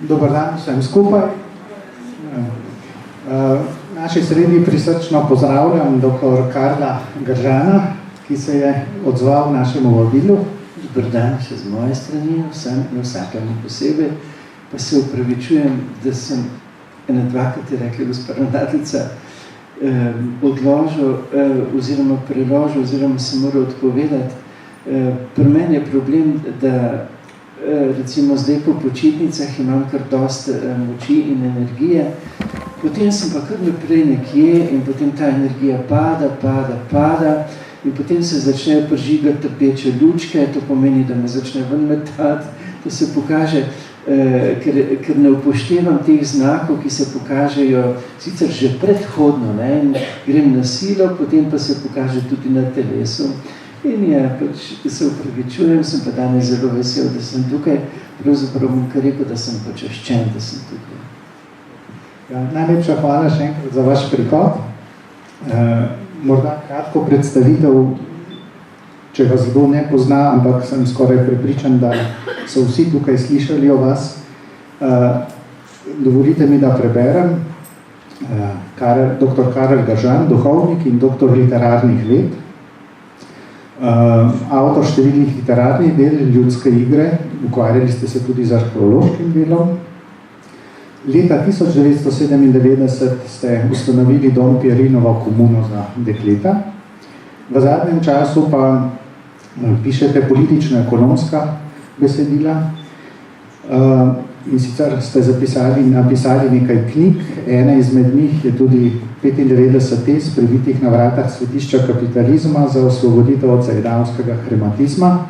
Dobar dan vsem skupaj. V naši sredi prisrčno pozdravljam dr. Karla Gržana, ki se je odzval našemu vabilu. Dobar dan še z moje strani, vsem in vsakemu posebej. Pa se upravičujem, da sem dvakrat je rekla gospa ravnateljica, odložil oziroma preložil oziroma se moral odpovedati. Pri meni je problem, da recimo zdaj po počitnicah imam kar dosti moči in energije, potem sem pa kar naprej nekje in potem ta energija pada in potem se začnejo prižigati trpeče lučke, to pomeni, da me začne ven metati, to se pokaže, ker ne upoštevam teh znakov, ki se pokažejo sicer že predhodno, ne, in grem na silo, potem pa se pokaže tudi na telesu. In pač se upravičujem, sem pa danes zelo vesel, da sem tukaj. Pravzaprav bom kar rekel, da sem počaščen, da sem tukaj. Ja, najlepša hvala še enkrat za vaš prihod. Morda kratko predstavitev, če vas kdo ne pozna, ampak sem skoraj prepričan, da so vsi tukaj slišali o vas. Dovolite mi, da preberem. Dr. Karel Gržan, duhovnik in doktor literarnih ved. Avtor številnih literarnih del, ljudske igre, ukvarjali ste se tudi z arheološkim delom. Leta 1997 ste ustanovili dom Pierinovo komuno za dekleta. V zadnjem času pa pišete politično-ekonomska besedila in sicer ste napisali nekaj knjig. Ena izmed njih je tudi 95 tez pribitih na vratah svetišča kapitalizma za osvoboditev od zajedavskega krematizma.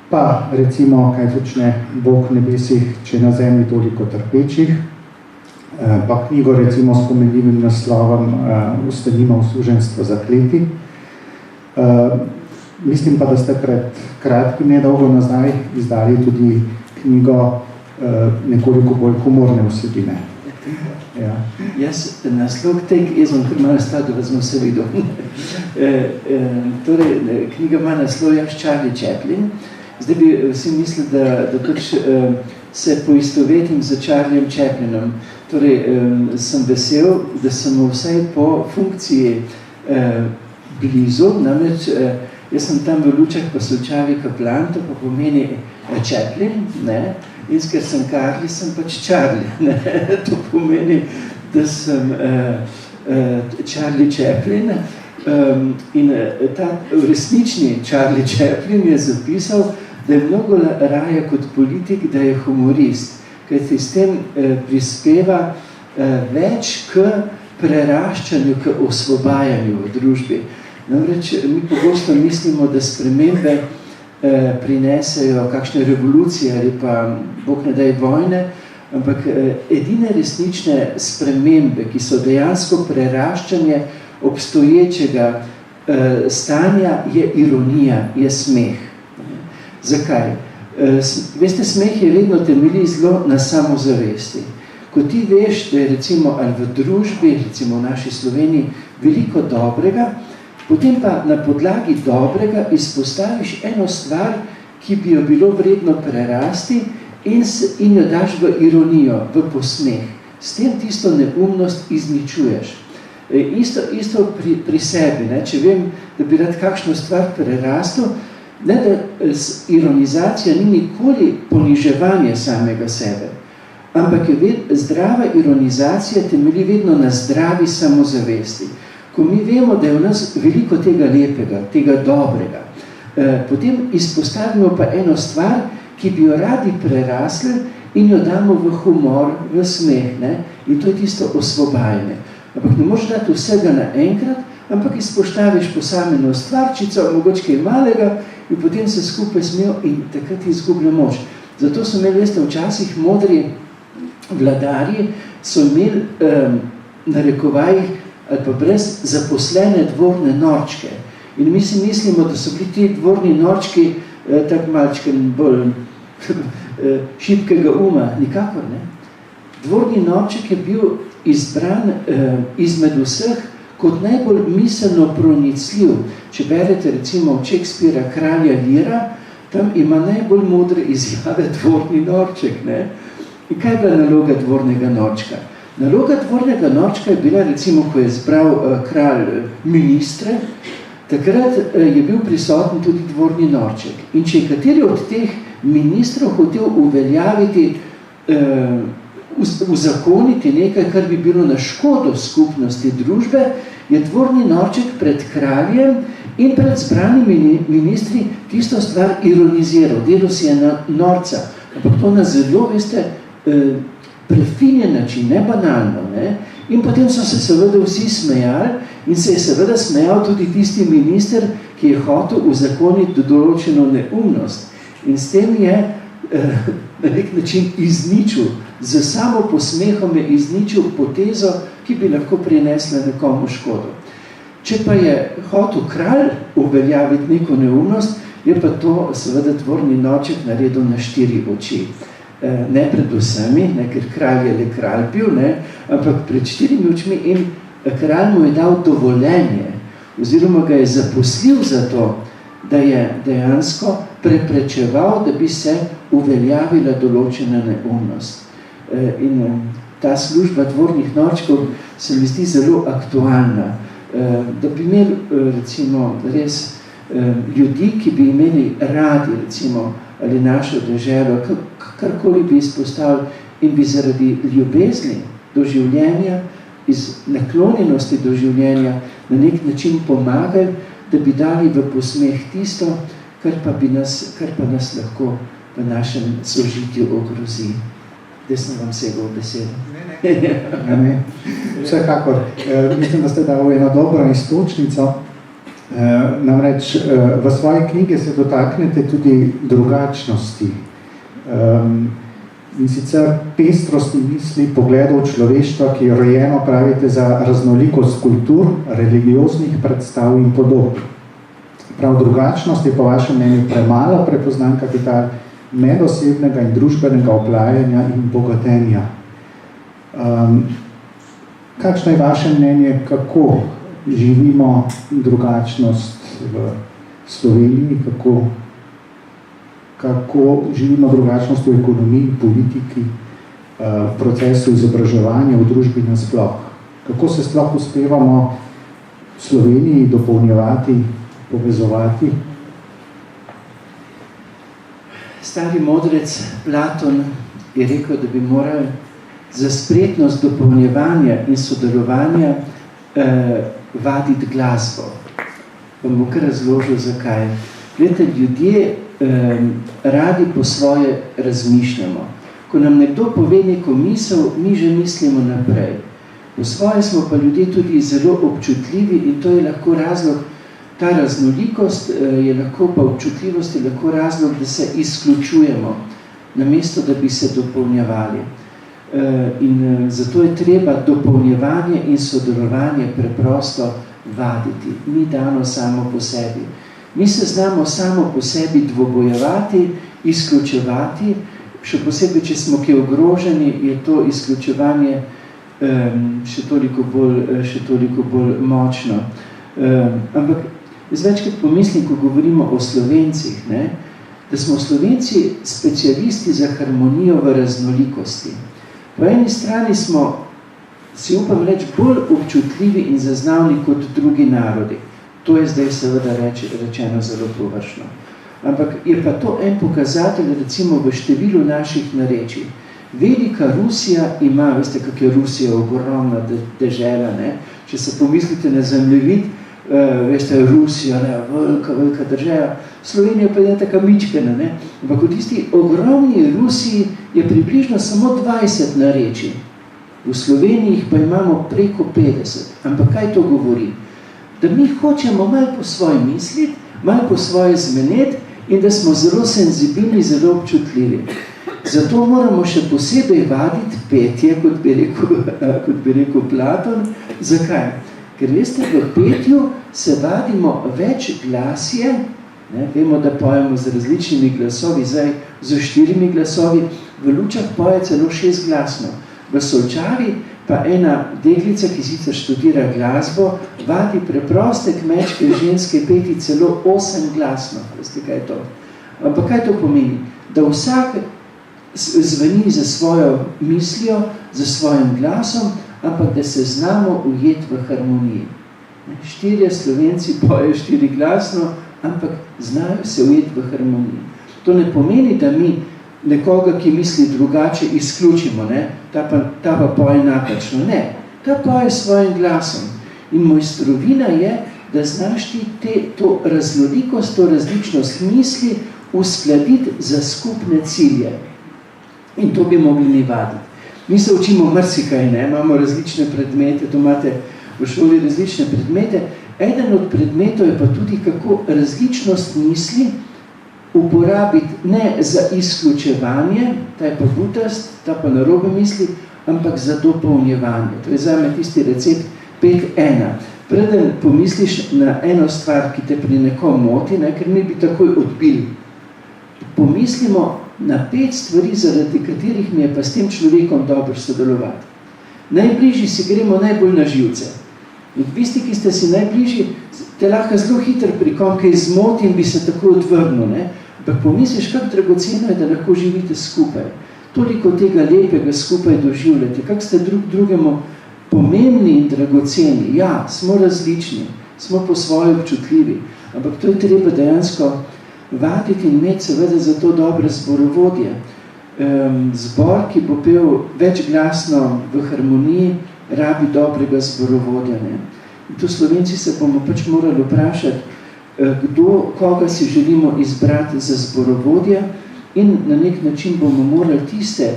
Pa recimo, kaj počne Bog nebesih, če na zemlji toliko trpečih. Pa knjigo recimo s pomenljivim naslovom Ustanimo v suženstvo zakleti. Mislim pa, da ste pred kratkim nedolgo nazaj izdali tudi knjigo nekoliko bolj humorne vsebine. Ja. Jaz naslov tega, jaz bom kar malo stal, da vas bom se videl. Torej, knjiga ima naslov Charlie Chaplin. Zdaj bi vsi mislili, da pač se poistovetim z Charliem Chaplinom. Torej, sem vesel, da sem vsaj po funkciji blizu, namreč jaz sem tam v Lučah pa Solčavi kaplan, to pa pomeni Chaplin, ne? In ker sem Karli, sem pač Charlie, ne? To pomeni, da sem Charlie Chaplin. In ta resnični Charlie Chaplin je zapisal, da je mnogo raje kot politik, da je humorist, kajti s tem prispeva več k preraščanju, k osvobajanju v družbi. Namreč mi pogosto mislimo, da spremembe prinesejo kakšne revolucije ali pa, Bog ne daj, vojne, ampak edine resnične spremembe, ki so dejansko preraščanje obstoječega stanja, je ironija, je smeh. Zakaj? Veste, smeh je vedno temelji zelo na samozavesti. Ko ti veš, da je recimo ali v družbi, recimo v naši Sloveniji, veliko dobrega, potem pa na podlagi dobrega izpostaviš eno stvar, ki bi jo bilo vredno prerasti in jo daš v ironijo, v posmeh. S tem tisto neumnost izničuješ. Isto pri sebi, ne? Če vem, da bi rad kakšno stvar prerastil, ne, da ironizacija ni nikoli poniževanje samega sebe, ampak je zdrava ironizacija temelji vedno na zdravi samozavesti. Ko mi vemo, da je v nas veliko tega lepega, tega dobrega, potem izpostavimo pa eno stvar, ki bi jo radi prerasli in jo damo v humor, v smeh, ne? In to je tisto osvobajanje. Ampak ne možeš dati vsega naenkrat, ampak izpostaviš posamezno stvarčico, mogoče kaj malega, in potem se skupaj smejo in takrat izgublja moč. Zato so imeli, veste, včasih modri vladarji, so imeli narekovajih ali pa brez zaposlene dvorne norčke. In mi si mislimo, da so bili ti dvorni norčki tako malčke bolj šibkega uma. Nikakor ne. Dvorni norček je bil izbran izmed vseh kot najbolj miselno pronicljiv. Če berete recimo od Shakespearea Kralja Leara, tam ima najbolj modre izjave dvorni norček. Ne? In kaj je bila naloga dvornega norčka? Naloga dvornega norčka je bila, recimo, ko je zbral kralj ministre, takrat je bil prisoten tudi dvorni norček. In če je kateri od teh ministrov hotel uveljaviti, uzakoniti nekaj, kar bi bilo na škodo skupnosti družbe, je dvorni norček pred kraljem in pred zbranimi ministri tisto stvar ironiziral. Delal si je na norca. Ampak to na zelo, veste, prefinjen način, ne banalno. Ne? In potem so se seveda vsi smejali in se je seveda smejal tudi tisti minister, ki je hotel uzakoniti določeno neumnost. In s tem je na nek način izničil, z samo posmehom je izničil potezo, ki bi lahko prinesla nekomu škodo. Če pa je hotel kralj uveljaviti neko neumnost, je pa to seveda dvorni norček naredil na 4 oči. Ne pred vsemi, ne, ker kralj je le kralj bil, ne, ampak pred 4 očmi in kralj mu je dal dovoljenje, oziroma ga je zaposlil za to, da je dejansko preprečeval, da bi se uveljavila določena neumnost. In ta služba dvornih norčkov se mi zdi zelo aktualna. Da bi imeli recimo res ljudi, ki bi imeli radi recimo ali našo deželo, karkoli bi izpostavili in bi zaradi ljubezni do življenja, iz naklonjenosti do življenja na nek način pomagali, da bi dali v posmeh tisto, kar pa nas lahko v našem sožitju ogrozi. Zdaj sem vam segel v besedo. Ne. Vsekakor. Mislim, da ste dali eno dobro istočnico. Namreč v svoji knjigi se dotaknete tudi drugačnosti. In sicer pestrosti misli, pogledov človeštva, ki je rojeno, pravite, za raznolikost kultur, religioznih predstav in podob. Prav drugačnost je po vašem mnenju premalo prepoznan kapital medosebnega in družbenega oplajanja in bogatenja. Kakšno je vaše mnenje, kako živimo drugačnost v Sloveniji, kako živimo drugačnost v ekonomiji, politiki, v procesu izobraževanja, v družbi nasploh? Kako se sploh uspevamo v Sloveniji dopolnjevati, povezovati? Stari modrec Platon je rekel, da bi morali za spretnost dopolnjevanja in sodelovanja vaditi glasbo. Vam bom kar razložil, zakaj. Glede, ljudje radi po svoje razmišljamo. Ko nam nekdo pove neko misel, mi že mislimo naprej. Po svoje smo pa ljudje tudi zelo občutljivi in to je lahko razlog, ta raznolikost je lahko, pa občutljivost je lahko razlog, da se izključujemo, namesto da bi se dopolnjevali. In zato je treba dopolnjevanje in sodelovanje preprosto vaditi. Ni dano samo po sebi. Mi se znamo samo po sebi dvobojevati, izključevati, še posebej, če smo kje ogroženi, je to izključevanje še toliko bolj močno. Ampak jaz večkrat pomislim, ko govorimo o Slovencih, ne, da smo Slovenci specialisti za harmonijo v raznolikosti. Po eni strani smo, si upam reči, bolj občutljivi in zaznavni kot drugi narodi. To je zdaj seveda rečeno zelo površno. Ampak je pa to en pokazatelj, recimo v številu naših narečij. Velika Rusija ima, veste, kak je Rusija ogromna dežela, ne? Če se pomislite na zemljevid, veste, Rusija, ne? Velika država, Slovenija pa je taka mičkena, ne? Ampak v tisti ogromni Rusiji je približno samo 20 narečij. V Sloveniji pa imamo preko 50. Ampak kaj to govori? Da mi hočemo malo po svoje misliti, malo po svoje zmeneti in da smo zelo senzibilni, zelo občutljivi. Zato moramo še posebej vaditi petje, kot bi rekel Platon. Zakaj? Ker veste, v petju se vadimo več glasje, ne? Vemo, da pojemo z različnimi glasovi, zdaj z 4 glasovi, v Lučah poje celo 6 glasno. V Solčavi pa ena deklica, ki sicer študira glasbo, vadi preproste kmečke ženske peti celo 8 glasno. Veste, kaj je to? Ampak kaj to pomeni? Da vsak zveni za svojo mislijo, za svojim glasom, ampak da se znamo ujeti v harmoniji. 4 Slovenci pojejo 4 glasno, ampak znajo se ujeti v harmoniji. To ne pomeni, da mi nekoga, ki misli drugače, izključimo, ne? Ta pa poje napačno. Ne, ta poje svojim glasom. In mojstrovina je, da znaš ti to raznolikost, to različnost misli uskladiti za skupne cilje. In to bi mogli mi vaditi. Mi se učimo marsikaj, ne? Imamo različne predmete, to imate v šoli različne predmete. Eden od predmetov je pa tudi, kako različnost misli uporabiti ne za izključevanje, ta je pa butast, ta pa narobe misli, ampak za dopolnjevanje. To je zame tisti recept 5-1. Preden pomisliš na eno stvar, ki te pri nekom moti, ne, ker mi bi takoj odbili. Pomislimo na 5 stvari, zaradi katerih mi je pa s tem človekom dobro sodelovati. Najbližji si gremo najbolj na živce. In tisti, ki ste si najbližji, te lahko zelo hitro pri kom kaj zmoti in bi se tako odvrnil, ne? Ampak pomisliš, kako dragoceno je, da lahko živite skupaj. Toliko tega lepega skupaj doživljate, kako ste drugemu pomembni in dragoceni. Ja, smo različni, smo po svoje občutljivi, ampak to je treba dejansko vaditi in imeti seveda za to dobre zborovodje. Zbor, ki bo pel večglasno v harmoniji, rabi dobrega zborovodja. Ne? In tu Slovenci se bomo pač morali vprašati, koga si želimo izbrati za zborovodje in na nek način bomo morali tiste,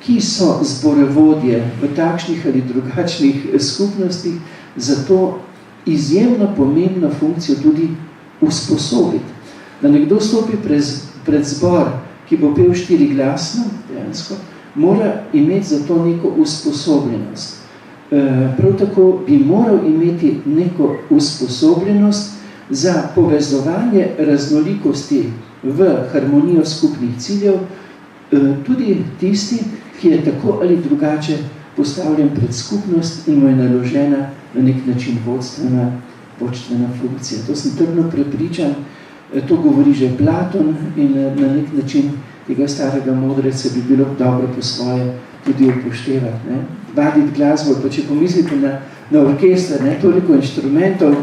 ki so zborovodje v takšnih ali drugačnih skupnostih, za to izjemno pomembno funkcijo tudi usposobiti. Da nekdo stopi pred zbor, ki bo pel 4 glasno, dejansko, mora imeti za to neko usposobljenost. Prav tako bi moral imeti neko usposobljenost za povezovanje raznolikosti v harmonijo skupnih ciljev, tudi tisti, ki je tako ali drugače postavljen pred skupnost in mu je naložena na nek način vodstvena funkcija. To sem trdno prepričan, to govori že Platon in na nek način tega starega modreca bi bilo dobro po svoje tudi upoštevati. Ne? Vaditi glasbo, pa če pomislite na orkester, ne? Toliko inštrumentov,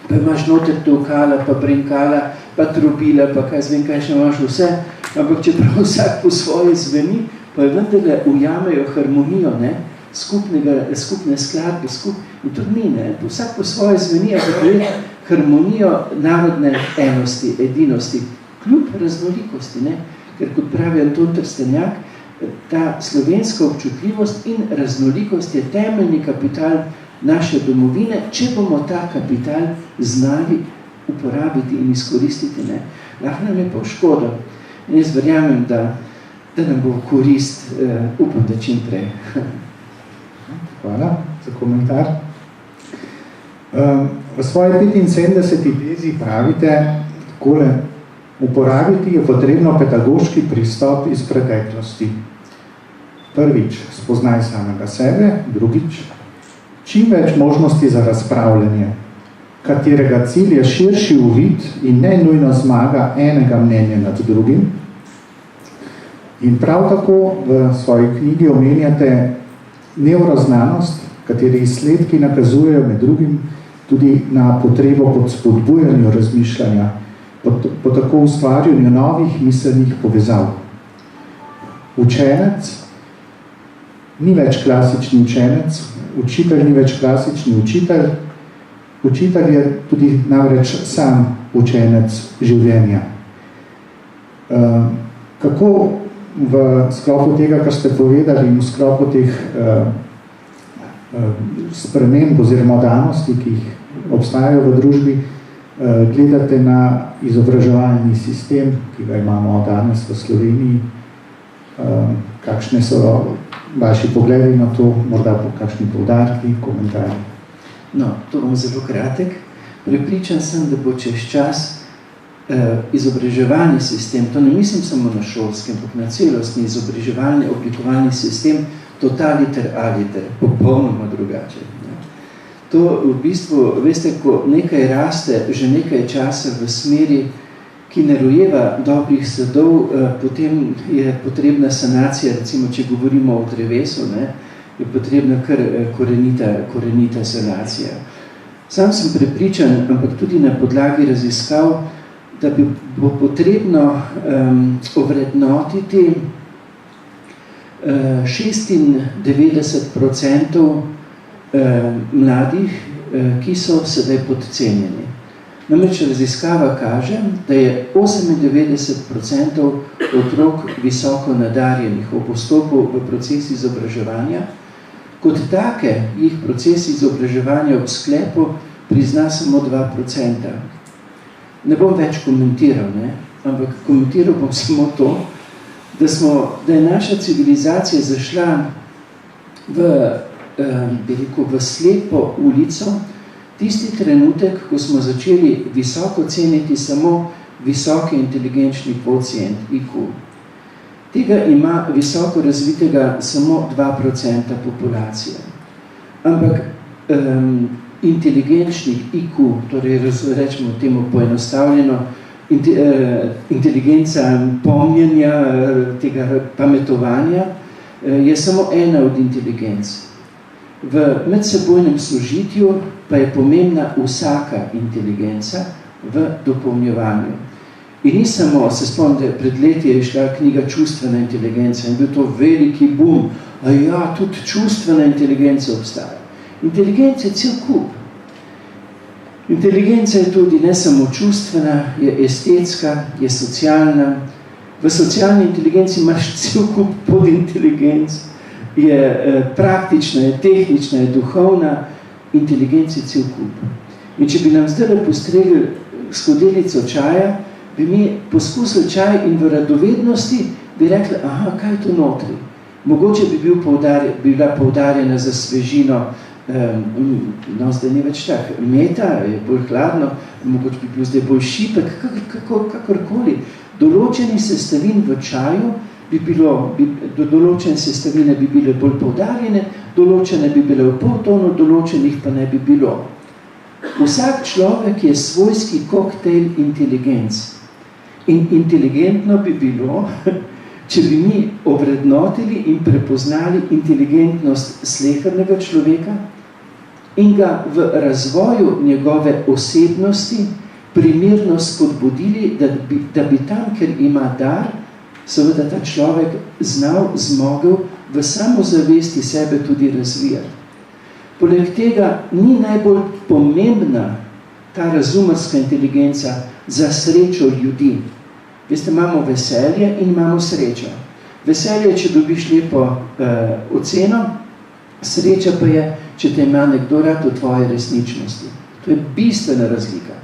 pa imaš noter tolkala, pa brinkala, pa trobila, pa kaj zvem, kaj še imaš vse, ampak čeprav vsak po svoje zveni, pa je vendarle ujamejo harmonijo, ne? Skupne skladbe, in tudi mi, ne? Vsak po svoje zveni, ampak je harmonijo narodne enosti, edinosti, kljub raznolikosti, ne? Ker kot pravi Anton Trstenjak, ta slovenska občutljivost in raznolikost je temeljni kapital naše domovine, če bomo ta kapital znali uporabiti in izkoristiti. Ne? Lahko nam je pa v škodo. In jaz verjamem, da nam bo korist, upam, da čim prej. Hvala za komentar. V svoji 75. tezi pravite takole: uporabiti je potrebno pedagoški pristop iz preteklosti. Prvič, spoznaj samega sebe. Drugič, čim več možnosti za razpravljanje, katerega cilj je širši uvid in ne nujno zmaga enega mnenja nad drugim. In prav tako v svoji knjigi omenjate nevroznanost, kateri izsledki nakazujejo med drugim tudi na potrebo po spodbujanju razmišljanja, po tako ustvarjanju novih miselnih povezav. Učenec ni več klasični učenec, učitelj ni več klasični učitelj, učitelj je tudi namreč sam učenec življenja. Kako v sklopu tega, kar ste povedali, in v sklopu teh sprememb oziroma danosti, ki jih obstajajo v družbi, gledate na izobraževalni sistem, ki ga imamo danes v Sloveniji, kakšne so vaši pogledi na to, morda kakšni poudarki, komentarji? No, to bom zelo kratek. Prepričan sem, da bo čez čas izobraževalni sistem, to ne mislim samo na šolskem, ampak na celostni izobraževalni, oblikovalni sistem totaliter aliter, popolnoma drugače. To v bistvu, veste, ko nekaj raste že nekaj časa v smeri, ki ne rojeva dobrih sadov, potem je potrebna sanacija, recimo, če govorimo o drevesu, ne, je potrebna kar korenita sanacija. Sam sem prepričan, ampak tudi na podlagi raziskav, da bo potrebno ovrednotiti 96% mladih, ki so sedaj podcenjeni. Namreč raziskava kaže, da je 98% otrok visoko nadarjenih v postopu v proces izobraževanja. Kot take jih proces izobraževanja v sklepu prizna samo 2%. Ne bom več komentiral, ne? Ampak komentiral bom samo to, da je naša civilizacija zašla v slepo ulico, tisti trenutek, ko smo začeli visoko ceniti samo visoki inteligenčni kvocient IQ. Tega ima visoko razvitega samo 2% populacije. Ampak inteligenčnih IQ, torej rečemo temu poenostavljeno, inteligenca pomnjenja, tega pametovanja, je samo ena od inteligenc. V medsebojnem sožitju pa je pomembna vsaka inteligenca v dopolnjevanju. In ni samo, se spomnite, pred leti je šla knjiga Čustvena inteligenca in bil to veliki boom. A ja, tudi čustvena inteligenca obstaja. Inteligenca je cel kup. Inteligenca je tudi ne samo čustvena, je estetska, je socialna. V socialni inteligenci imaš cel kup podinteligenc, je praktična, je tehnična, je duhovna, inteligenci cel kup. In če bi nam zdaj postregli skodelico čaja, bi mi poskusili čaj in v radovednosti bi rekli, aha, kaj je to notri? Mogoče bi bila poudarjena za svežino, no, zdaj ni več tak, meta, je bolj hladno, mogoče bi bil zdaj bolj šipek, kakorkoli. Določeni sestavin v čaju določene sestavine bi bile bolj poudarjene, določene bi bile v poltonu, določenih pa ne bi bilo. Vsak človek je svojski koktejl inteligenc. In inteligentno bi bilo, če bi mi ovrednotili in prepoznali inteligentnost slehernega človeka in ga v razvoju njegove osebnosti primerno spodbudili, da bi tam, ker ima dar, seveda ta človek znal, zmogel v samozavesti sebe tudi razvijati. Poleg tega ni najbolj pomembna ta razumerska inteligenca za srečo ljudi. Veste, imamo veselje in imamo srečo. Veselje, če dobiš lepo oceno, sreča pa je, če te ima nekdo rad v tvoje resničnosti. To je bistvena razlika.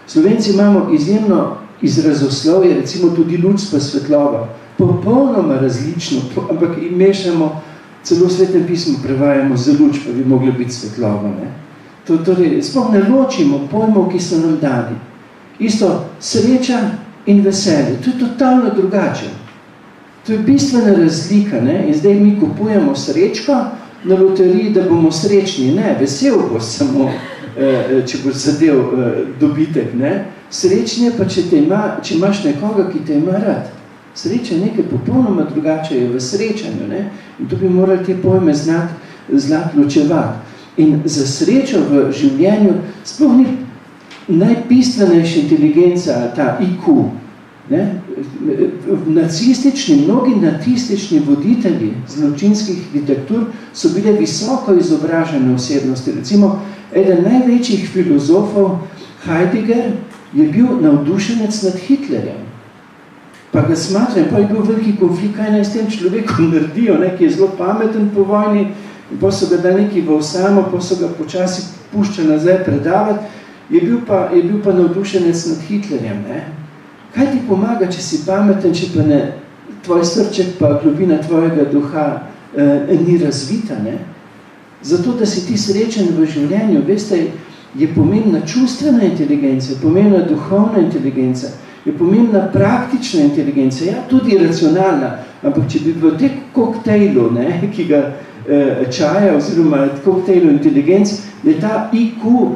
Slovenci imamo izjemno izrazoslovje, recimo tudi luč pa svetlova, popolnoma različno, ampak mešamo, celo v Svetem pismu prevajamo za luč, pa bi mogla biti svetlova. Ne? Torej, sploh ne ločimo pojmov, ki so nam dali. Isto sreča in veselje, to je totalno drugače. To je bistvena razlika, ne? In zdaj mi kupujemo srečko na loteriji, da bomo srečni. Ne, vesel boš samo, če boš zadev dobitek. Ne? Srečnje pa, če imaš nekoga, ki te ima rad. Sreča je nekaj popolnoma drugače, je v srečanju. Ne? In tu bi morali te pojme znati ločevati. In za srečo v življenju sploh ni najbistvenejša inteligenca, ta IQ. Ne? Mnogi nacistični voditelji zločinskih diktatur so bile visoko izobražene osebnosti. Recimo, eden največjih filozofov, Heidegger, je bil navdušenec nad Hitlerjem. Pa ga smatram, pa je bil veliki konflikt, kaj naj s tem človekom naredijo, ne, ki je zelo pameten po vojni, in pa so ga da neki v osamo, pa so ga počasi puščali nazaj predavati, je bil pa navdušenec nad Hitlerjem. Ne. Kaj ti pomaga, če si pameten, če pa ne, tvoj srček pa globina tvojega duha ni razvita, ne? Zato, da si ti srečen v življenju, veste, je pomembna čustvena inteligenca, pomembna duhovna inteligenca. je pomembna praktična inteligenca, ja, tudi racionalna, ampak če bi v tem koktejlu, ne, ki ga čaja, oziroma koktejlu inteligenc, je ta IQ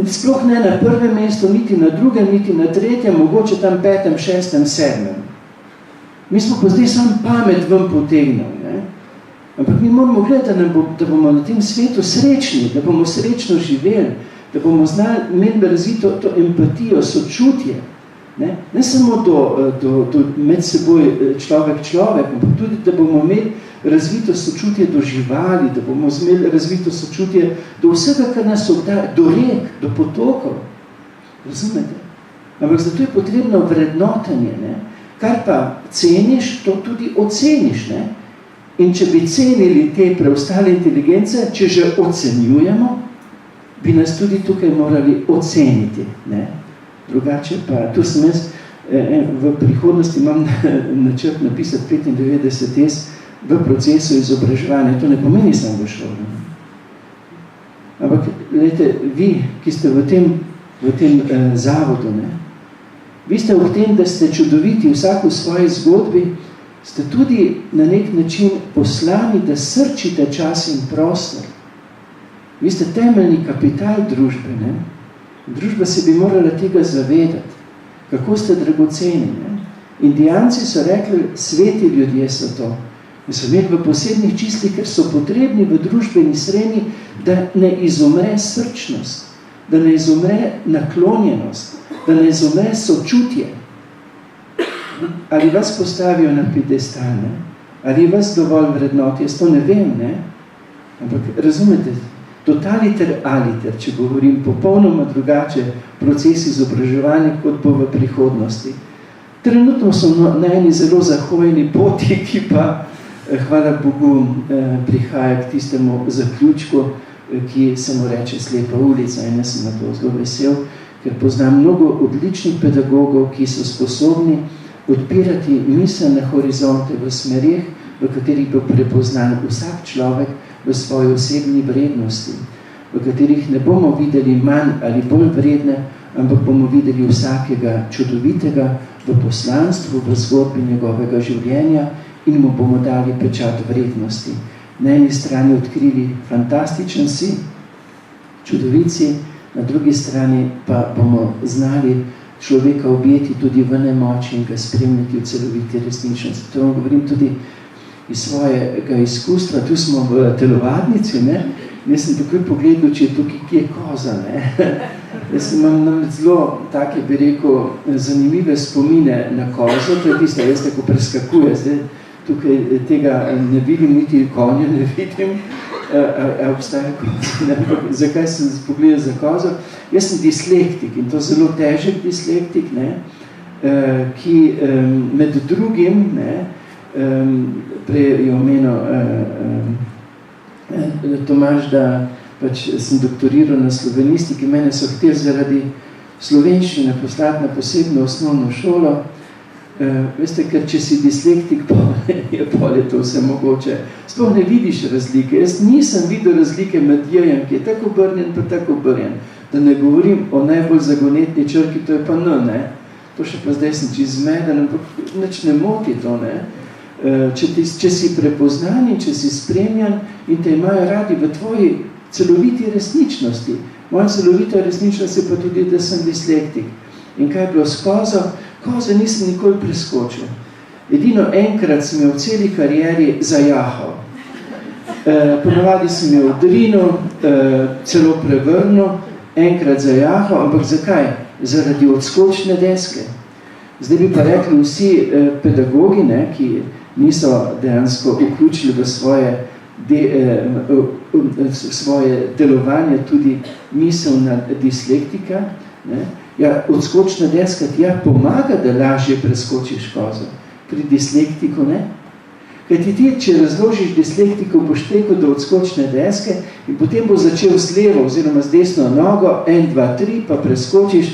sploh ne na prvem mestu, niti na drugem, niti na tretjem, mogoče tam 5., 6., 7. Mi smo pa zdaj sam pamet ven potegnili, ne? Ampak mi moramo gledati, da bomo na tem svetu srečni, da bomo srečno živeli, da bomo znali imeti razvito to empatijo, sočutje, ne samo do med seboj človek, ampak tudi, da bomo imeli razvito sočutje do živali, da bomo imeli razvito sočutje do vsega, kar nas obdaja, do rek, do potokov. Razumete? Ampak zato je potrebno vrednotenje, ne? Kar pa ceniš, to tudi oceniš, ne? In če bi cenili te preostale inteligence, če že ocenjujemo, bi nas tudi tukaj morali oceniti, ne? Drugače pa, tu sem jaz, v prihodnosti imam načrt napisati 95 v procesu izobraževanja. To ne pomeni samo v šoli. Ampak, glejte, vi, ki ste v tem zavodu, ne? Vi ste v tem, da ste čudoviti vsak v svoji zgodbi, ste tudi na nek način poslani, da srčite čas in prostor. Vi ste temeljni kapital družbe, ne? Družba se bi morala tega zavedati, kako ste dragoceni, ne? Indijanci so rekli, sveti ljudje so to. In so imeli v posebnih čislih, ker so potrebni v družbeni sreni, da ne izumre srčnost, da ne izumre naklonjenost, da ne izumre sočutje. Ali vas postavijo na piedestal, ne? Ali vas dovolj vrednoti, jaz to ne vem, ne? Ampak razumete, totaliter aliter, če govorim popolnoma drugače proces izobraževanja, kot bo v prihodnosti. Trenutno so na eni zelo zahojeni poti, ki pa, hvala Bogu, prihaja k tistemu zaključku, ki se mu reče slepa ulica, in jaz sem na to zelo vesel, ker poznam mnogo odličnih pedagogov, ki so sposobni odpirati miselne horizonte v smerih, v katerih bo prepoznan vsak človek v svoji osebni vrednosti, v katerih ne bomo videli manj ali bolj vredne, ampak bomo videli vsakega čudovitega v poslanstvu, v zgodbi njegovega življenja in mu bomo dali pečat vrednosti. Na eni strani odkrili fantastičen si, čudovici, na drugi strani pa bomo znali človeka objeti tudi v nemoči in ga spremljati v celoviti resničnosti. To vam govorim tudi iz svojega izkustva. Tu smo v telovadnici, ne? Jaz sem takoj pogledal, če je tukaj kje koza, ne? Jaz imam zelo take, bi rekel, zanimive spomine na kozo, to je tista, veste, ko preskakuje, zdaj tukaj tega ne vidim, niti konja ne vidim, obstaja koza, ne? Zakaj sem pogledal za kozo? Jaz sem dislektik in to zelo težek dislektik, ne? Ki med drugim, ne, prej je omenil Tomaž, da pač sem doktoriral na slovenistiki, mene so hteli zaradi slovenščine poslati na posebno osnovno šolo. Veste, ker če si dislektik, je to vse mogoče. Sploh ne vidiš razlike. Jaz nisem videl razlike med jejem, ki je tako obrnjen, pa tako obrnjen. Da ne govorim o najbolj zagonetni črki, to je pa N, ne. To še pa zdaj sem čez zmeden, ampak nič ne moti to, ne. Če si prepoznan in če si spremljan in te imajo radi v tvoji celoviti resničnosti. Moja celovita resničnost je pa tudi, da sem dislektik. In kaj je bilo s kozo? Koze nisem nikoli preskočil. Edino enkrat sem jo v celi karieri zajahal. Ponavadi sem jo odrinil, celo prevrnil, enkrat zajahal, ampak zakaj? Zaradi odskočne deske. Zdaj bi pa rekli vsi pedagogi, ne, ki niso dejansko vključili v svoje delovanje tudi miselna dislektika, ne. Ja, odskočna deska ti pomaga, da lažje preskočiš kozo. Pri dislektiku ne. Kajti ti, če razložiš dislektiko, boš tekel do odskočne deske in potem bo začel s levo oziroma z desno nogo, 1, 2, 3, pa preskočiš.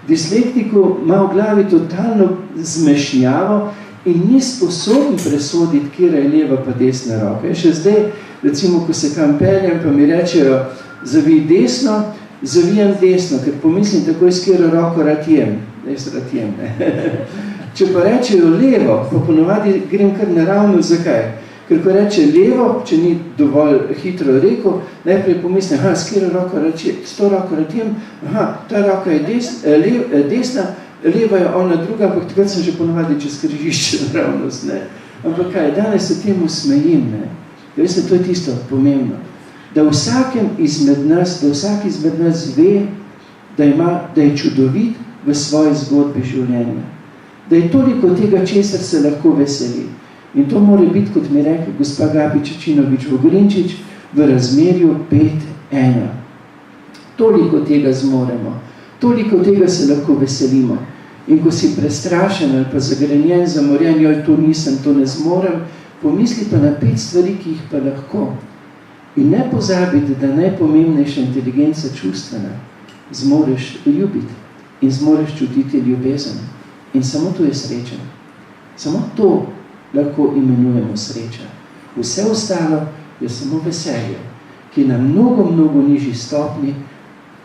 Dislektiku ima v glavi totalno zmešnjavo in ni sposoben presoditi, kjera je leva pa desna roka. Še zdaj, recimo, ko se kam peljem, pa mi rečejo, zavij desno, zavijam desno, ker pomislim takoj, s kjero roko rad jem. jaz rad jem, ne. Če pa rečejo levo, pa ponovadi grem kar naravno, zakaj? Ker ko reče levo, če ni dovolj hitro rekel, najprej pomislim, s katero roko reče, s to roko redim, ta roka je desna, leva je ona druga, ampak takrat sem že ponovadi čez križišče naravnost, ne. Ampak kaj, danes se temu smejim, ne. Veste, to je tisto pomembno, da vsak izmed nas ve, da je čudovit v svoji zgodbi življenja, da je toliko tega, česar se lahko veseli. In to mora biti, kot mi rekel gospa Gabi Čečinovič Vogrinčič, v razmerju 5:1. Toliko tega zmoremo, toliko tega se lahko veselimo. In ko si prestrašen ali pa zagrenjen, zamorjen, joj, to nisem, to ne zmorem, pomisli pa na 5 stvari, ki jih pa lahko. In ne pozabiti, da najpomembnejša inteligenca čustvena, zmoreš ljubiti in zmoreš čutiti ljubezen. In samo to je sreča. Samo to lahko imenujemo sreča. Vse ostalo je samo veselje, ki na mnogo nižji stopni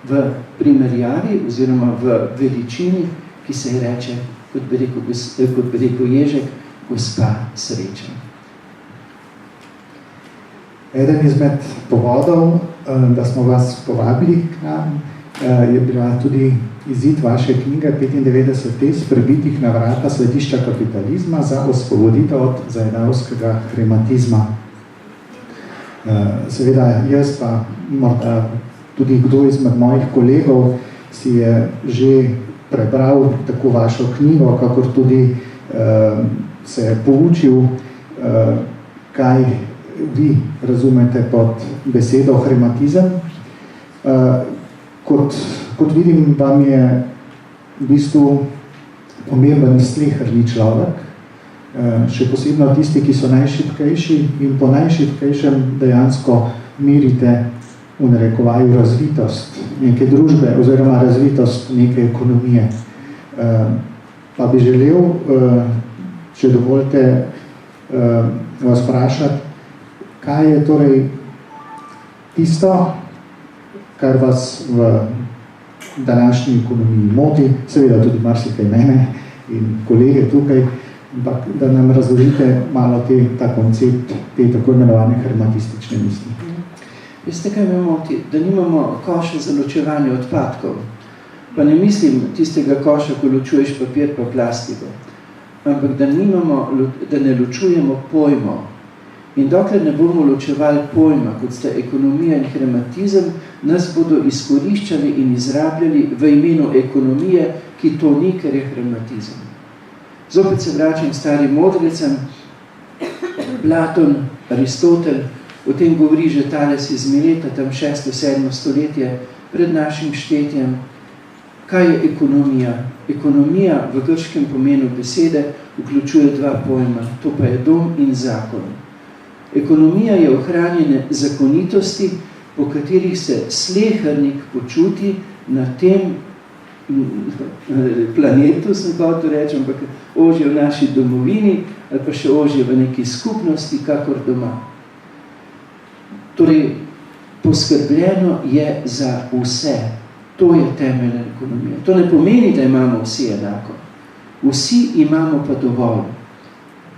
v primerjavi oziroma v veličini, ki se ji reče, kot bi rekel Ježek, gospa sreča. Eden izmed povodov, da smo vas povabili k nam, je bila tudi izid vaše knjige 95 tez prebitih na vrata svetišča kapitalizma za osvoboditev od zajedavskega krematizma. Seveda jaz pa morda tudi kdo izmed mojih kolegov si je že prebral tako vašo knjigo, kakor tudi se je poučil, kaj vi razumete pod besedo krematizem. Kot vidim, vam je v bistvu pomemben sleherni človek, še posebno tisti, ki so najšibkejši in po najšibkejšem dejansko merite v narekovaju razvitost neke družbe oziroma razvitost neke ekonomije. Pa bi želel, če dovolite, vas vprašati, kaj je torej tisto, kar vas v današnji ekonomiji moti, seveda tudi marsikaj mene in kolege tukaj, ampak da nam razložite malo ta koncept, te tako imenovane hermatistične misli. Veste, kaj me moti? Da nimamo koša za ločevanje odpadkov. Pa ne mislim tistega koša, ko ločuješ papir pa plastiko, ampak da ne ločujemo pojmov. In dokler ne bomo ločevali pojma, kot sta ekonomija in hermatizem, nas bodo izkoriščali in izrabljali v imenu ekonomije, ki to ni, ker je hermatizem. Zopet se vračam starim modrecem, Platon, Aristotel, o tem govori že Tales iz Mileta, tam 6.-7. stoletje pred našim štetjem. Kaj je ekonomija? Ekonomija v grškem pomenu besede vključuje 2 pojma, to pa je dom in zakon. Ekonomija je ohranjene zakonitosti, po katerih se slehernik počuti na tem planetu, sem hotel reči, ampak ožje v naši domovini ali pa še ožje v neki skupnosti, kakor doma. Torej, poskrbljeno je za vse. To je temeljna ekonomija. To ne pomeni, da imamo vsi enako. Vsi imamo pa dovolj.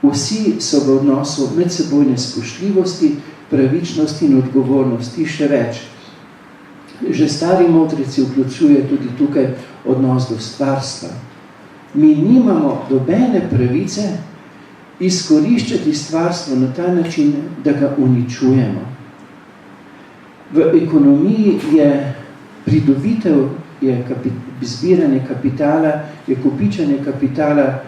Vsi so v odnosu medsebojne spoštljivosti, pravičnosti in odgovornosti, še več. Že stari modreci vključuje tudi tukaj odnos do stvarstva. Mi nimamo dobene pravice izkoriščati stvarstvo na ta način, da ga uničujemo. V ekonomiji je pridobitev, je zbiranje kapitala, je kopičanje kapitala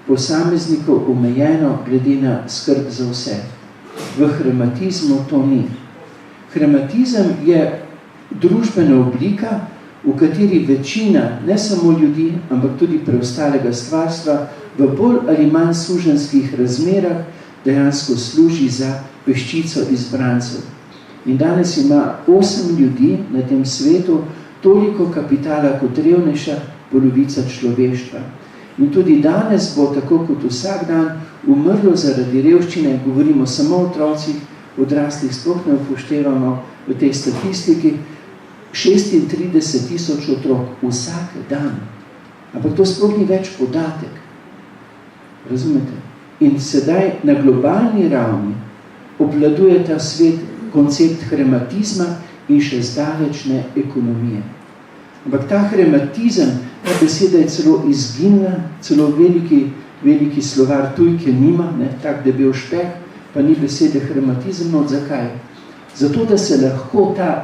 posameznikov omejeno glede na skrb za vse. V hermatizmu to ni. Hermatizem je družbena oblika, v kateri večina, ne samo ljudi, ampak tudi preostalega stvarstva, v bolj ali manj suženjskih razmerah dejansko služi za peščico izbrancev. In danes ima 8 ljudi na tem svetu toliko kapitala kot revnejša polovica človeštva. In tudi danes bo, tako kot vsak dan, umrlo zaradi revščine, govorimo samo o otrocih, odraslih sploh ne upoštevamo v tej statistiki, 36 000 otrok vsak dan. Ampak to sploh ni več podatek. Razumete? In sedaj na globalni ravni obvladuje ta svet koncept hrematizma in še zdaleč ne ekonomije. Ampak ta hrematizem, ta beseda je celo izginila, celo veliki slovar tujke nima, tak debel špeh, pa ni besede hrematizem, no zakaj? Zato, da se lahko ta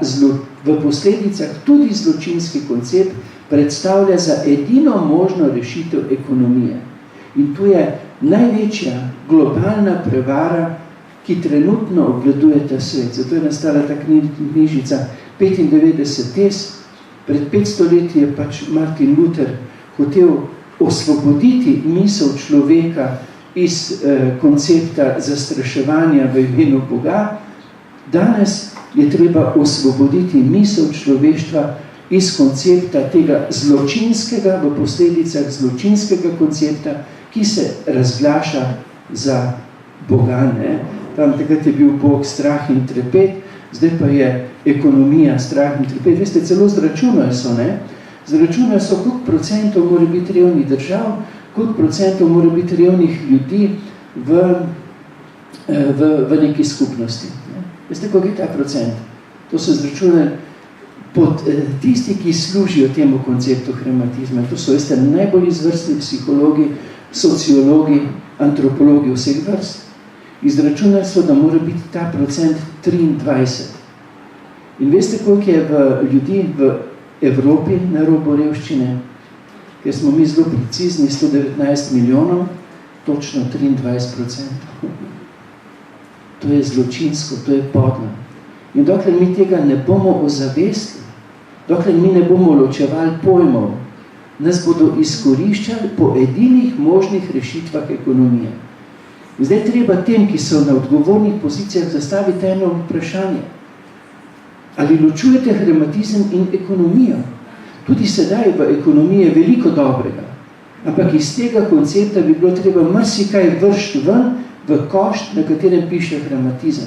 v posledicah tudi zločinski koncept predstavlja za edino možno rešitev ekonomije. In tu je največja globalna prevara, ki trenutno obvladuje ta svet. Zato je nastala ta knjižica 95 tes. Pred 500 leti je pač Martin Luther hotel osvoboditi misel človeka iz koncepta zastraševanja v imenu Boga. Danes je treba osvoboditi misel človeštva iz koncepta tega zločinskega, v posledicah zločinskega koncepta, ki se razglaša za Boga. Tam takrat je bil Bog strah in trepet, zdaj pa je ekonomija strah in trepet. Veste, celo zračunajo so, Zračunajo so, koliko procentov mora biti revnih držav, koliko procentov mora biti revnih ljudi v neki skupnosti. Veste, koliko je ta procent? To so zračunali pod tisti, ki služijo temu konceptu hrematizma. To so, veste, najbolj izvrstni psihologi, sociologi, antropologi vseh vrst. Izračunali so, da mora biti ta procent 23. In veste, koliko je ljudi v Evropi na robu revščine, ker smo mi zelo precizni, 119 milijonov, točno 23%. To je zločinsko, to je podlo. In dokler mi tega ne bomo ozavestili, dokler mi ne bomo ločevali pojmov, nas bodo izkoriščali po edinih možnih rešitvah ekonomije. In zdaj treba tem, ki so na odgovornih pozicijah, zastaviti eno vprašanje. Ali ločujete hrematizem in ekonomijo? Tudi sedaj v ekonomiji je veliko dobrega, ampak iz tega koncepta bi bilo treba marsikaj vršiti ven v koš, na katerem piše hrematizem.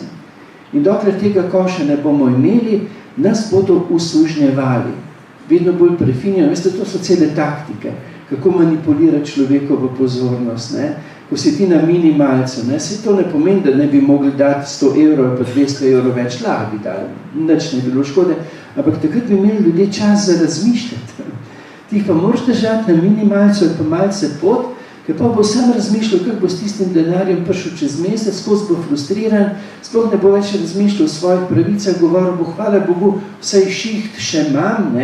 In dokler tega koša ne bomo imeli, nas bodo usužnjevali. Vedno bolj prefinjeno. Veste, to so cele taktike, kako manipulirati človekovo pozornost. Ko si ti na minimalcu, se to ne pomeni, da ne bi mogli dati 100 evrov pa 200 evrov več lahko bi dali. Nič ne bilo škode, ampak takrat bi imeli ljudje čas za razmišljati. Ti pa moraš držati na minimalcu pa malce pot, ker pa bo sam razmišljal, kako bo s tistim denarjem prišel čez mesec, skozi bo frustriran, sploh ne bo več razmišljal o svojih pravicah, govoril bo, hvala Bogu, vsaj šiht še imam,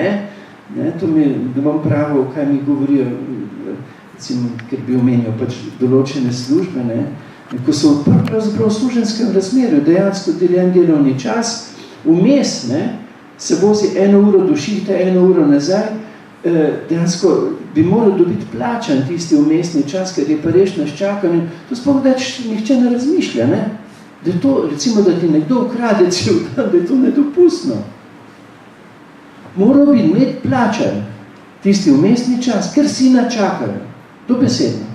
to mi ne bom pravil, kaj mi govorijo, recimo, ker bi omenil pač določene službe, ko so pravzaprav v služenskem razmerju, dejansko deljen delovni čas, vmes se vozi 1 uro do šihta, 1 uro nazaj, dejansko bi moral dobiti plačan tisti vmesni čas, ker je pa reš nas čakanjem, to sploh več nihče ne razmišlja, da je to, recimo, da ti nekdo ukrade cel dan, da je to nedopustno. Moral bi imeti plačan tisti vmesni čas, ker si načakajo. Dobesedno.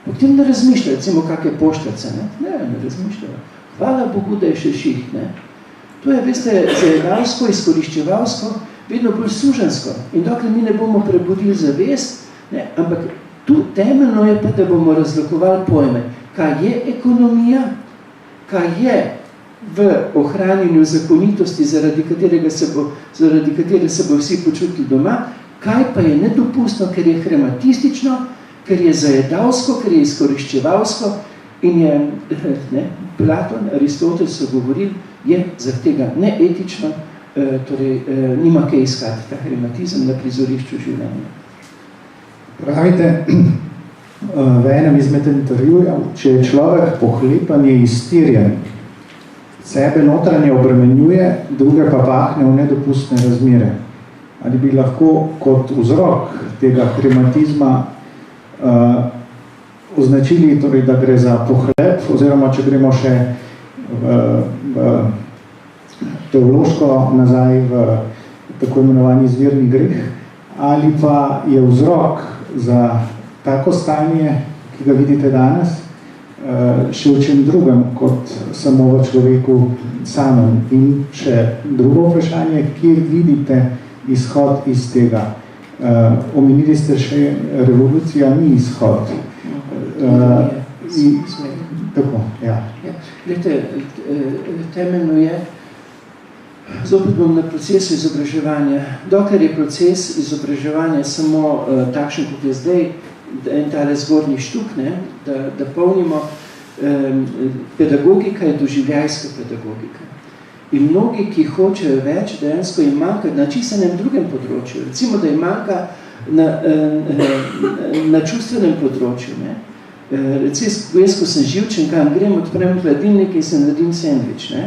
Potem ne razmišljajo, recimo, kakve poštarce, ne razmišljajo. Hvala Bogu, da je še šiht, To je, veste, zajedalsko, izkoriščevalsko, vedno bolj služensko. In dokler mi ne bomo prebudili zavest, ampak tu temeljno je pa, da bomo razlikovali pojme, kaj je ekonomija, kaj je v ohranjanju zakonitosti, zaradi katere se bo vsi počutili doma, kaj pa je nedopustno, ker je hrematistično, ker je zajedalsko, ker je izkoriščevalsko in je, Platon, Aristotel so govorili, je zaradi tega neetično, torej nima kaj iskati ta hrematizem na prizorišču življenja. Pravite v enem izmed intervjujev, če je človek pohlepanje iztirjen, sebe notranje obremenjuje, druge pa pahne v nedopustne razmere. Ali bi lahko kot vzrok tega hrematizma označili, torej, da gre za pohlep, oziroma če gremo še v teološko nazaj v tako imenovani izvirni greh, ali pa je vzrok za tako stanje, ki ga vidite danes, še v čem drugem kot samo v človeku samem. In še drugo vprašanje, kje vidite izhod iz tega? Omenili ste še, revolucija ni izhod. Tako, ja. Glede, temeljno je, zopet bom na procesu izobraževanja. Dokler je proces izobraževanja samo takšen, kot je zdaj, en tale zgornji štuk, ne, da polnimo, pedagogika je doživljajska pedagogika. In mnogi, ki hočejo več, dejansko jim manjka na čisto drugem področju. Recimo, da jim manjka na čustvenem področju. Ne. Recimo, jaz, ko sem živčen, kam grem, odprem hladilnik in se naredim sendvič. Ne.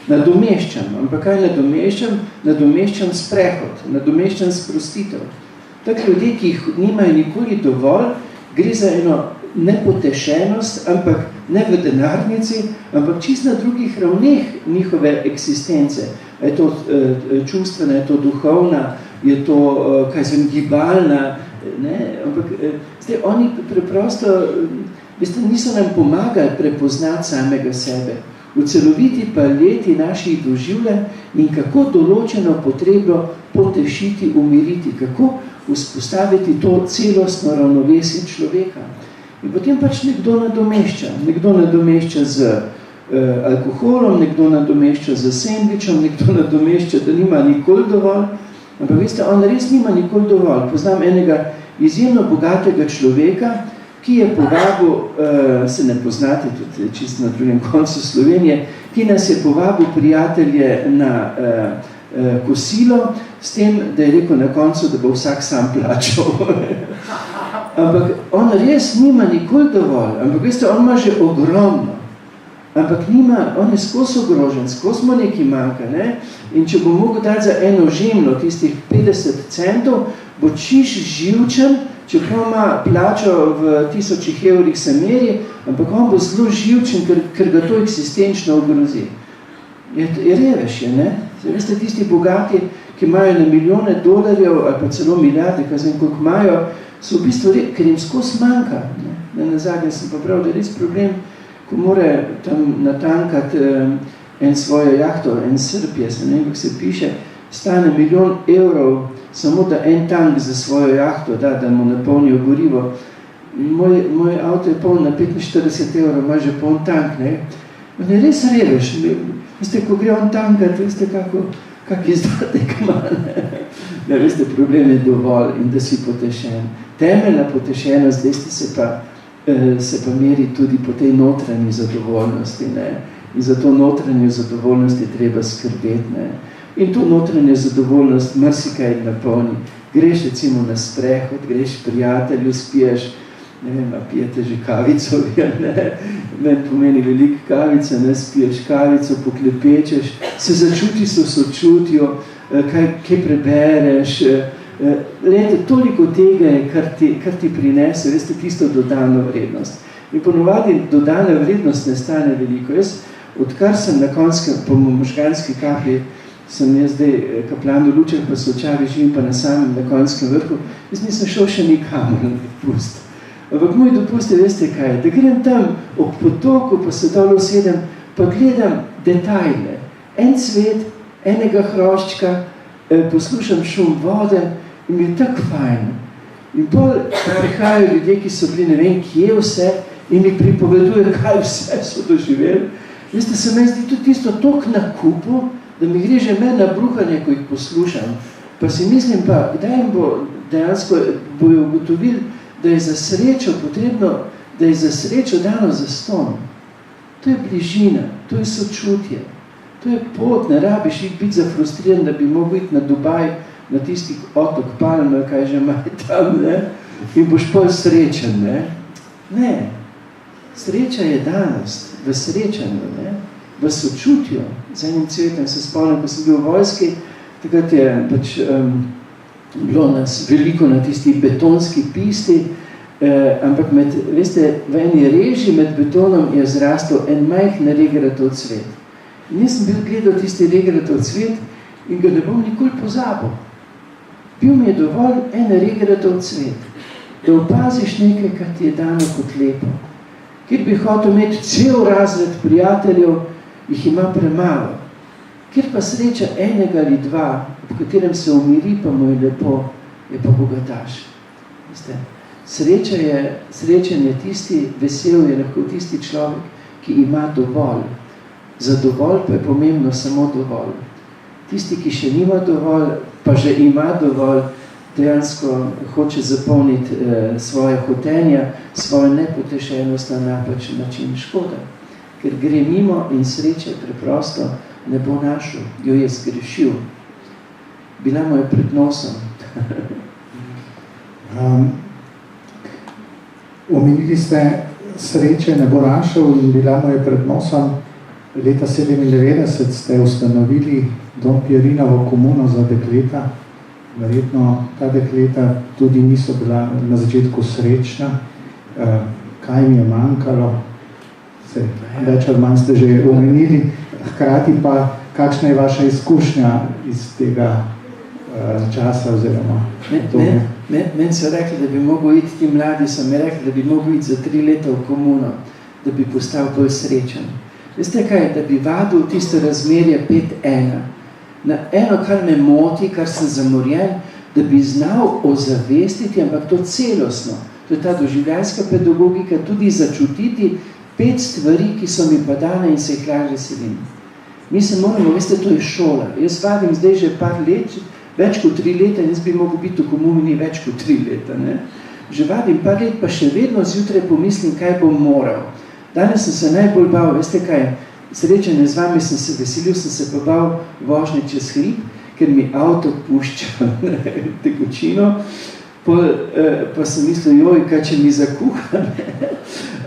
Nadomeščam. Ampak kaj nadomeščam? Nadomeščam sprehod, nadomeščam sprostitev. Tako ljudje, ki jih nimajo nikoli dovolj, gre za eno nepotešenost, ampak ne v denarnici, ampak čisto na drugih ravneh njihove eksistence. Je to čustvena, je to duhovna, je to, kaj zvem, gibalna, ne? Ampak zdaj, oni preprosto, veste, niso nam pomagali prepoznati samega sebe. V celoviti paleti naših doživljanj in kako določeno potrebo potešiti, umiriti, kako vzpostaviti to celostno ravnovesje človeka. In potem pač nekdo nadomešča z alkoholom, nekdo nadomešča z sendvičem, nekdo nadomešča, da nima nikoli dovolj. Ampak veste, on res nima nikoli dovolj. Poznam enega izjemno bogatega človeka, ki je povabil, se ne poznate tudi čisto na drugem koncu Slovenije, ki nas je povabil prijatelje na kosilo, s tem, da je rekel na koncu, da bo vsak sam plačal. Ampak on res nima nikoli dovolj, ampak veste, on ima že ogromno. Ampak nima, on je skozi ogrožen, skozi mu nekaj manjka, ne? In če bo mogel dati za eno žemljo tistih 50 centov, bo čiš živčen, čeprav ima plačo v 1000 evrih se meri, ampak on bo zelo živčen, ker ga to eksistenčno ogrozi. Je revež, je, ne? Veste, tisti bogati, ki imajo na milijone dolarjev ali pa celo milijarde, kaj znam, koliko imajo, so v bistvu, ker jim skozi manjka. Na zadnje sem pa prav, da je res problem, ko more tam natankati en svojo jahto, en Srb, jaz ne vem, kako se piše, stane 1 milijon evrov, samo da en tank za svojo jahto da mu napolnijo gorivo. Moj avto je poln na 45 evrov, ima že poln tank, ne? On je res revež. Veste, ko gre on tankat, veste, kak izdatek ima, ne? Ja, veste, problem je dovolj in da si potešen. Temeljna potešenost, veste, se pa meri tudi po tej notranji zadovoljnosti, ne? In za to notranjo zadovoljnost je treba skrbeti, ne? In to notranjo zadovoljnost marsikaj napolni. Greš recimo na sprehod, greš prijatelju, spiješ, ne vem, a pijete že kavico, ne? Meni pomeni veliko kavice, ne? Spiješ kavico, poklepečeš, se začutiš v sočutju, kaj prebereš. Lejte, toliko tega je, kar ti prinese, veste, tisto dodano vrednost. In ponovadi dodana vrednost ne stane veliko. Jaz, odkar sem na konjskem, po možganski kaplji, sem jaz zdaj kaplan v Lučah, pa Sočavi živim pa na samem na Konjskem vrhu, jaz nisem šel še nikamor na dopust. Ampak moj dopust je, veste kaj, da grem tam ob potoku, pa se dol usedem, pa gledam detajle. En cvet, enega hroščka, poslušam šum vode in mi je tako fajn. In bolj prihajajo ljudje, ki so bili ne vem kje vse in mi pripovedujejo, kaj vse so doživeli. Veste, se meni zdi tudi tisto toliko na kupu, da mi gre že meni na bruhanje, ko jih poslušam. Pa si mislim pa, kdaj jim bo dejansko bojo ugotovili, da je za srečo potrebno, da je za srečo dano zastonj. To je bližina, to je sočutje. To je pot, ne rabiš biti zafrustriran, da bi mogel iti na Dubaj, na tisti otok Palme, kaj že ima tam, ne? In boš pol srečen, ne? Ne. Sreča je danost, v srečanju, ne? V sočutju. Z enim cvetem se spomnim, ko sem bil v vojski, takrat je pač bilo nas veliko na tisti betonski pisti, ampak veste, v eni reži med betonom je zrastel en majhen regratov cvet. In jaz sem bil gledal tisti regratov cvet in ga ne bom nikoli pozabil. Bil mi je dovolj en regratov cvet, da opaziš nekaj, kar ti je dano kot lepo. Kjer bi hotel imeti cel razred prijateljev, jih ima premalo. Kjer pa sreča enega ali dva, v katerem se umiri, pa mu je lepo, je pa bogataš. Srečen je tisti, vesel je lahko tisti človek, ki ima dovolj. Za dovolj pa je pomembno samo dovolj. Tisti, ki še nima dovolj, pa že ima dovolj, dejansko hoče zapolniti svoje hotenja, svojo nepotešenost na napačen način. Škoda, ker gre mimo in sreče preprosto ne bo našel, jo je zgrešil. Bila mu je pred nosom. Omenili ste, sreče ne bo našel in bila mu je pred nosom. Leta 1997 ste ustanovili Dom Pierinovo komuno za dekleta. Verjetno ta dekleta tudi niso bila na začetku srečna. Kaj jim je manjkalo? Več ali manj ste že omenili. Hkrati pa, kakšna je vaša izkušnja iz tega časa oziroma Meni so rekli, da bi mogel iti, ti mladi so mi rekli, da bi mogel iti za 3 leta v komuno, da bi postal bolj srečen. Veste kaj, da bi vadil tisto razmerje 5-1. Na eno, kar me moti, kar sem zamorjen, da bi znal ozavestiti, ampak to celostno. To je ta doživljajska pedagogika, tudi začutiti 5 stvari, ki so mi pa dane in se jih lažje sedim. Mi se moramo, veste, to je šola. Jaz vadim zdaj že par let, več kot 3 leta, in jaz bi mogel biti v komuni več kot 3 leta. Ne? Že vadim par let, pa še vedno zjutraj pomislim, kaj bom moral. Danes sem se najbolj bal, veste kaj, srečanje z vami sem se veselil, sem se pa bal vožnje čez hrib, ker mi avto pušča tekočino, pa sem mislil, joj, kaj če mi zakuha,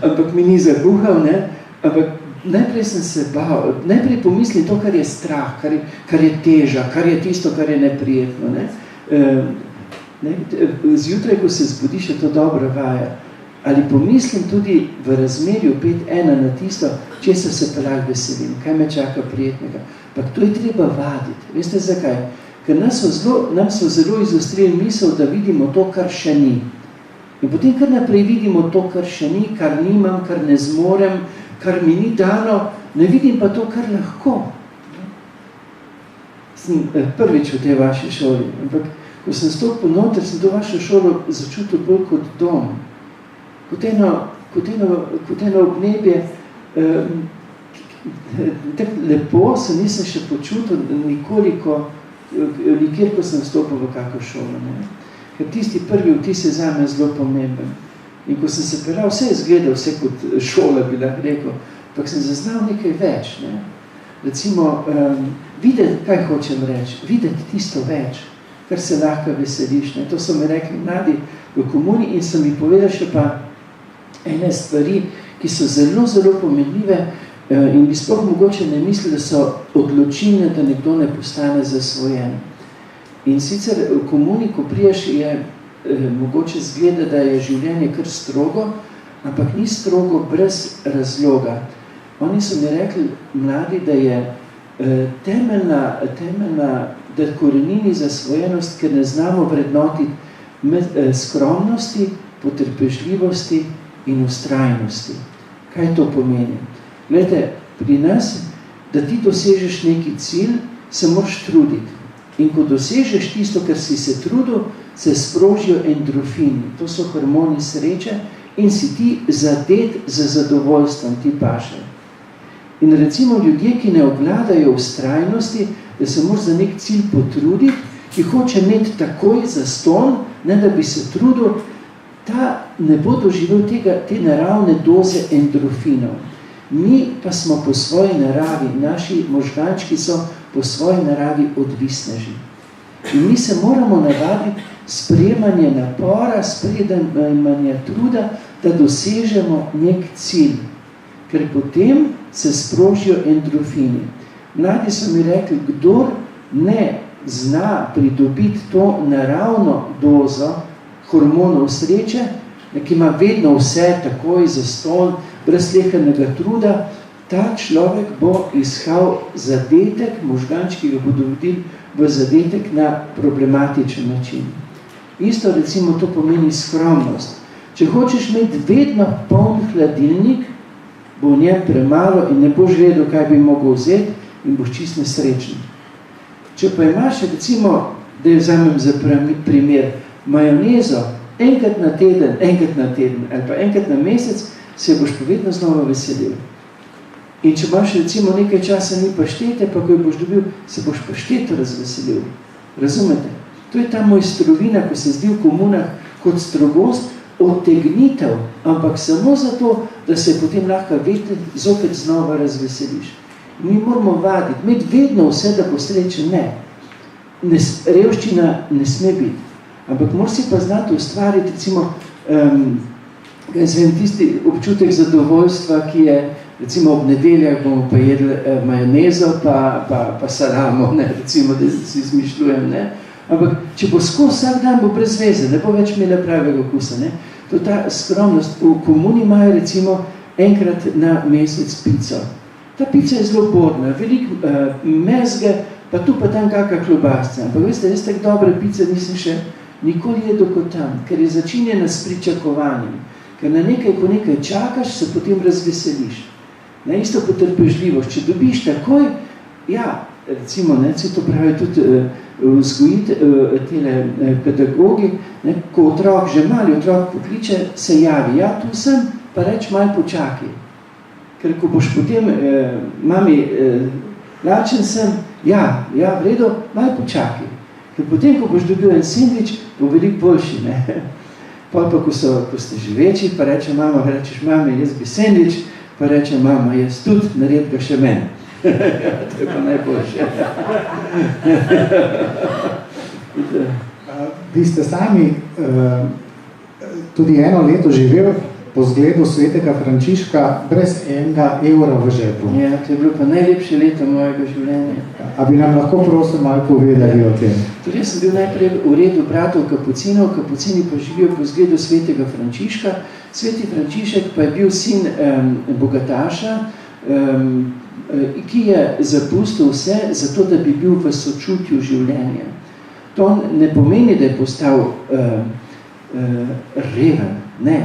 ampak mi ni zakuhal, ne? Ampak najprej sem se bal, najprej pomislim to, kar je strah, kar je teža, kar je tisto, kar je neprijetno. Ne? Zjutraj, ko se zbudiš, je to dobra vaja. Ali pomislim tudi v razmerju 5-1 na tisto, česa se pa lahko veselim, kaj me čaka prijetnega. Pa to je treba vaditi. Veste zakaj? Ker nam so zelo izostrili misel, da vidimo to, kar še ni. In potem kar naprej vidimo to, kar še ni, kar nimam, kar ne zmorem, kar mi ni dano, ne vidim pa to, kar lahko. Sem prvič v tej vaši šoli, ampak ko sem stopil noter, sem to vašo šolo začutil bolj kot dom. Kot eno obnebje, tako lepo se nisem še počutil nikjer, ko sem stopil v kako šolo. Ne? Ker tisti prvi vtis je zame zelo pomemben. In ko sem se peral, vse je izgledal, vse kot šola bi lahko rekel, ampak sem zaznal nekaj več. Ne? Recimo, videti, kaj hočem reči, videti tisto več, kar se lahko veseliš. Ne? To so mi rekli mladi v komuni in sem mi povedal še pa ene stvari, ki so zelo, zelo pomenljive in bi sploh mogoče ne misli, da so odločilne, da nekdo ne postane zasvojen. In sicer v komuni, ko priješ, je mogoče zgleda, da je življenje kar strogo, ampak ni strogo brez razloga. Oni so mi rekli, mladi, da je temeljna, da korenini zasvojenost, ker ne znamo vrednotiti skromnosti, potrpežljivosti in ustrajnosti. Kaj to pomeni? Glejte, pri nas, da ti dosežeš neki cilj, se moraš truditi. In ko dosežeš tisto, kar si se trudil, se sprožijo endorfini. To so hormoni sreče in si ti zadet za zadovoljstvom, ti paše. In recimo ljudje, ki ne obvladajo ustrajnosti, da se moraš za nek cilj potruditi, ki hoče imeti takoj zastonj, ne da bi se trudil, ta ne bo doživel te naravne doze endorfinov. Mi pa smo po svoji naravi, naši možgančki so po svoji naravi odvisneži. In mi se moramo navaditi sprejemanje napora, sprejemanje truda, da dosežemo nek cilj. Ker potem se sprožijo endorfini. Mladi so mi rekli, kdor ne zna pridobiti to naravno dozo hormonov sreče, ki ima vedno vse takoj zastonj, brez slehernega truda, ta človek bo iskal zadetek, možgančki ga bodo vodili v zadetek na problematičen način. Isto recimo to pomeni skromnost. Če hočeš imeti vedno poln hladilnik, bo v njem premalo in ne boš vedel, kaj bi mogel vzeti in boš čist nesrečen. Če pa imaš recimo, da jo vzamem za primer, majonezo enkrat na teden ali pa enkrat na mesec, se boš pa vedno znova veselil. In če imaš recimo nekaj časa ni paštete, pa ko jo boš dobil, se boš pašteto razveselil. Razumete? To je ta mojstrovina, ko se zdi v komunah kot strogost, odtegnitev, ampak samo zato, da se potem lahko zopet znova razveseliš. Mi moramo vaditi, imeti vedno vse, da bo srečen, ne. Revščina ne sme biti. Ampak moraš si pa znati ustvariti, recimo, tisti občutek zadovoljstva, ki je, recimo ob nedeljah bomo pa jedli majonezo, pa salamo, ne, recimo, da si izmišljujem, ne. Ampak, če bo skozi vsak dan, bo brez veze, ne bo več imela pravega okusa, ne. To je ta skromnost. V komuni imajo, recimo, enkrat na mesec pico. Ta pica je zelo bodna, veliko mezge, pa tu pa tam kakva klobasca. Ampak veste, jaz tak dobre pice nisem še nikoli jedel kot tam, ker je začinjena s pričakovanjem. Ker na nekaj, ko nekaj čakaš, se potem razveseliš. Na isto potrpežljivost. Če dobiš takoj, ja, recimo, ne, to pravi tudi tele pedagogi, ne, ko otrok, že mali otrok pokliče, se javi, ja, tu sem, pa reč malo počakaj. Ker ko boš potem, mami, lačen sem, ja, v redu, malo počakaj. Ker potem, ko boš dobil en sendvič, bo veliko boljši, ne. Pol pa, ko ste že večji, pa reče mama, rečeš, mami, jaz bi sendvič, pa reče mama, jaz tudi, nared ga še meni. To je pa najboljše. Vi ste sami tudi eno leto živel po zgledu svetega Frančiška brez enega evra v žepu. Ja, to je bilo pa najlepše leto mojega življenja. A bi nam lahko prosim malo povedali o tem? Tudi jaz sem bil najprej v redu bratov kapucinov, kapucini pa živijo po zgledu svetega Frančiška. Sveti Frančišek pa je bil sin bogataša, ki je zapustil vse, zato da bi bil v sočutju življenja. To ne pomeni, da je postal reven, ne.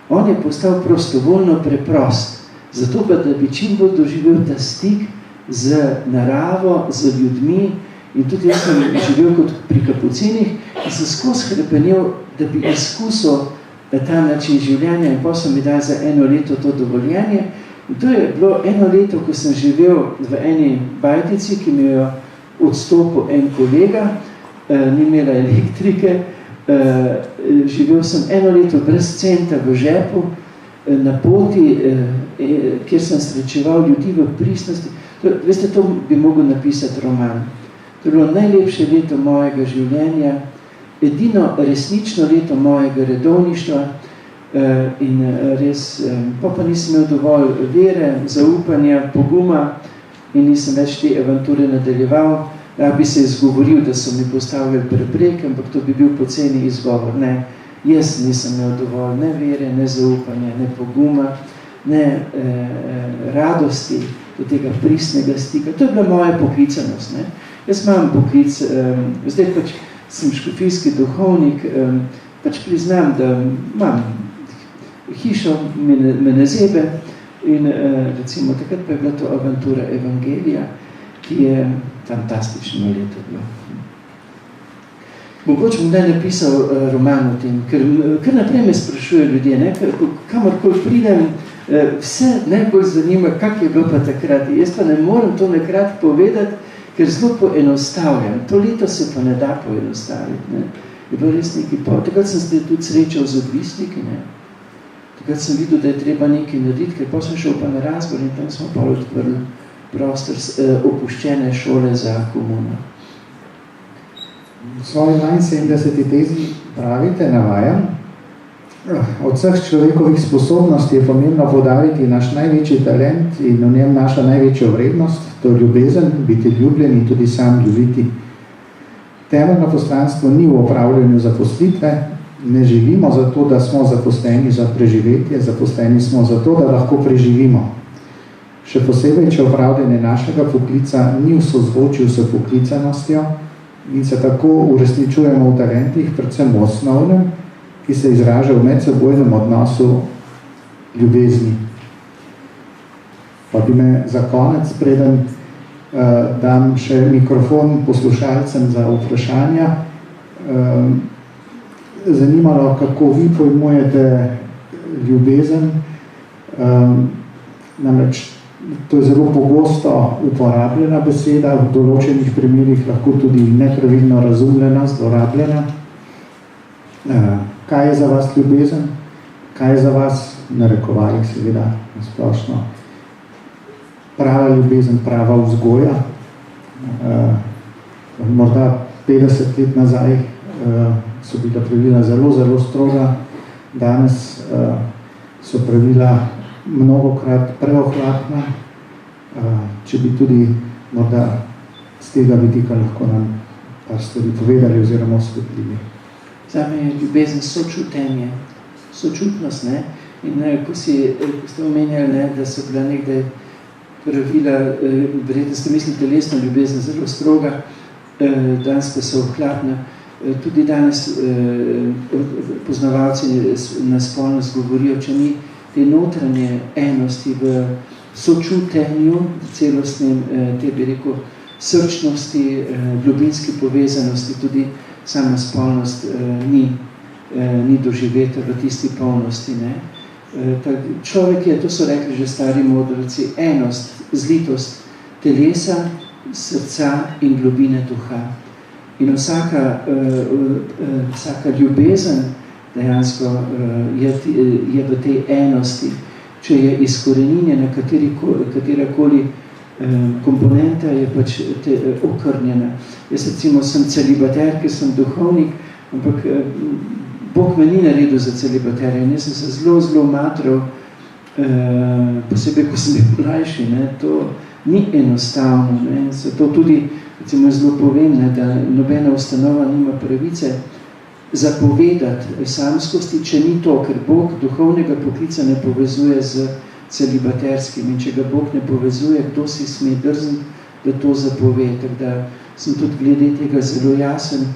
On je postal prostovoljno preprost, zato pa, da bi čim bolj doživel ta stik z naravo, z ljudmi. In tudi jaz sem živel kot pri kapucinih in sem skozi hrepenel, da bi izkusil ta način življenja in potem mi dal za eno leto to dovoljenje. In to je bilo eno leto, ko sem živel v eni bajtici, ki mi jo odstopil en kolega, ni imela elektrike. Živel sem eno leto brez centa v žepu, na poti, kjer sem srečeval ljudi v pristnosti. Veste, to bi mogel napisati roman. To je bilo najlepše leto mojega življenja, edino resnično leto mojega redovništva in res, pa nisem imel dovolj vere, zaupanja, poguma in nisem več te avanture nadaljeval. Ja, bi se izgovoril, da so mi postavljali prepreke, ampak to bi bil poceni izgovor. Ne, jaz nisem imel dovolj ne vere, ne zaupanja, ne poguma, ne radosti do tega pristnega stika. To je bila moja poklicanost. Ne. Jaz imam poklic, zdaj pač sem škofijski duhovnik, pač priznam, da imam hišo, me ne zebe in recimo takrat pa je bila to avantura Evangelija, ki je fantastično leto bilo. Mogoče bom daj napisal roman o tem, ker naprej me sprašujejo ljudje, ne, kamorkoli pridem, vse najbolj zanima, kak je bilo pa takrat. Jaz pa ne morem to nekrat povedati, ker zelo poenostavljam. To leto se pa ne da poenostaviti. Ne. Je bilo res nekaj pol. Takrat sem se tudi srečal z odvisniki. Ne. Takrat sem videl, da je treba nekaj narediti, ker pa sem šel pa na razgovor in tam smo pa odprli prostor opuščene šole za komuno. V svoji 72. tezi pravite, navajam, od vseh človekovih sposobnosti je pomembno poudariti naš največji talent in v njem naša največja vrednost, to je ljubezen, biti ljubljen in tudi sam ljubiti. Temeljno poslanstvo ni v opravljanju zaposlitve, ne živimo zato, da smo zaposleni za preživetje, zaposleni smo zato, da lahko preživimo. Še posebej, če opravljanje našega poklica ni v sozvočju s poklicanostjo in se tako uresničujemo v talentih, predvsem v osnovnem, ki se izraža v medsebojnem odnosu ljubezni. Pa bi me za konec, preden dam še mikrofon poslušalcem za vprašanja, zanimalo, kako vi pojmujete ljubezen. Namreč to je zelo pogosto uporabljena beseda, v določenih primerih lahko tudi nepravilno razumljena, zlorabljena. Kaj je za vas ljubezen? Kaj je za vas, narekovali seveda, nasplošno, prava ljubezen, prava vzgoja? Morda 50 let nazaj so bila pravila zelo, zelo stroga. Danes so pravila mnogokrat preohlapna. Če bi tudi morda z tega vidika lahko nam par stvari povedali oziroma osvetlili. Zame je ljubezen sočutenje, sočutnost, ne? In ko ste omenjali, ne, da so bila nekdaj pravila, verjetno ste mislili telesno ljubezen zelo stroga, danes pa so ohlapna. Tudi danes poznavalci na spolnost govorijo, če ni te notranje enosti v sočutenju, celostnem, te bi rekel, srčnosti, globinski povezanosti, tudi sama spolnost ni doživeta v tisti polnosti. Ne? Človek je, to so rekli že stari modrci, enost, zlitost telesa, srca in globine duha. In vsaka ljubezen dejansko je v tej enosti, če je izkoreninjena katerakoli komponenta, je pač okrnjena. Jaz recimo sem celibater, ker sem duhovnik, ampak Bog me ni naredil za celibaterja. Jaz sem se zelo matral, posebej, ko sem bil mlajši, ne, to ni enostavno. Ne. Zato tudi, recimo, zelo povem, ne, da nobena ustanova nima pravice zapovedati samskosti, če ni to, ker Bog duhovnega poklica ne povezuje z celibaterskim. In če ga Bog ne povezuje, kdo si sme drzniti, da to zapove. Tako da sem tudi glede tega zelo jasen.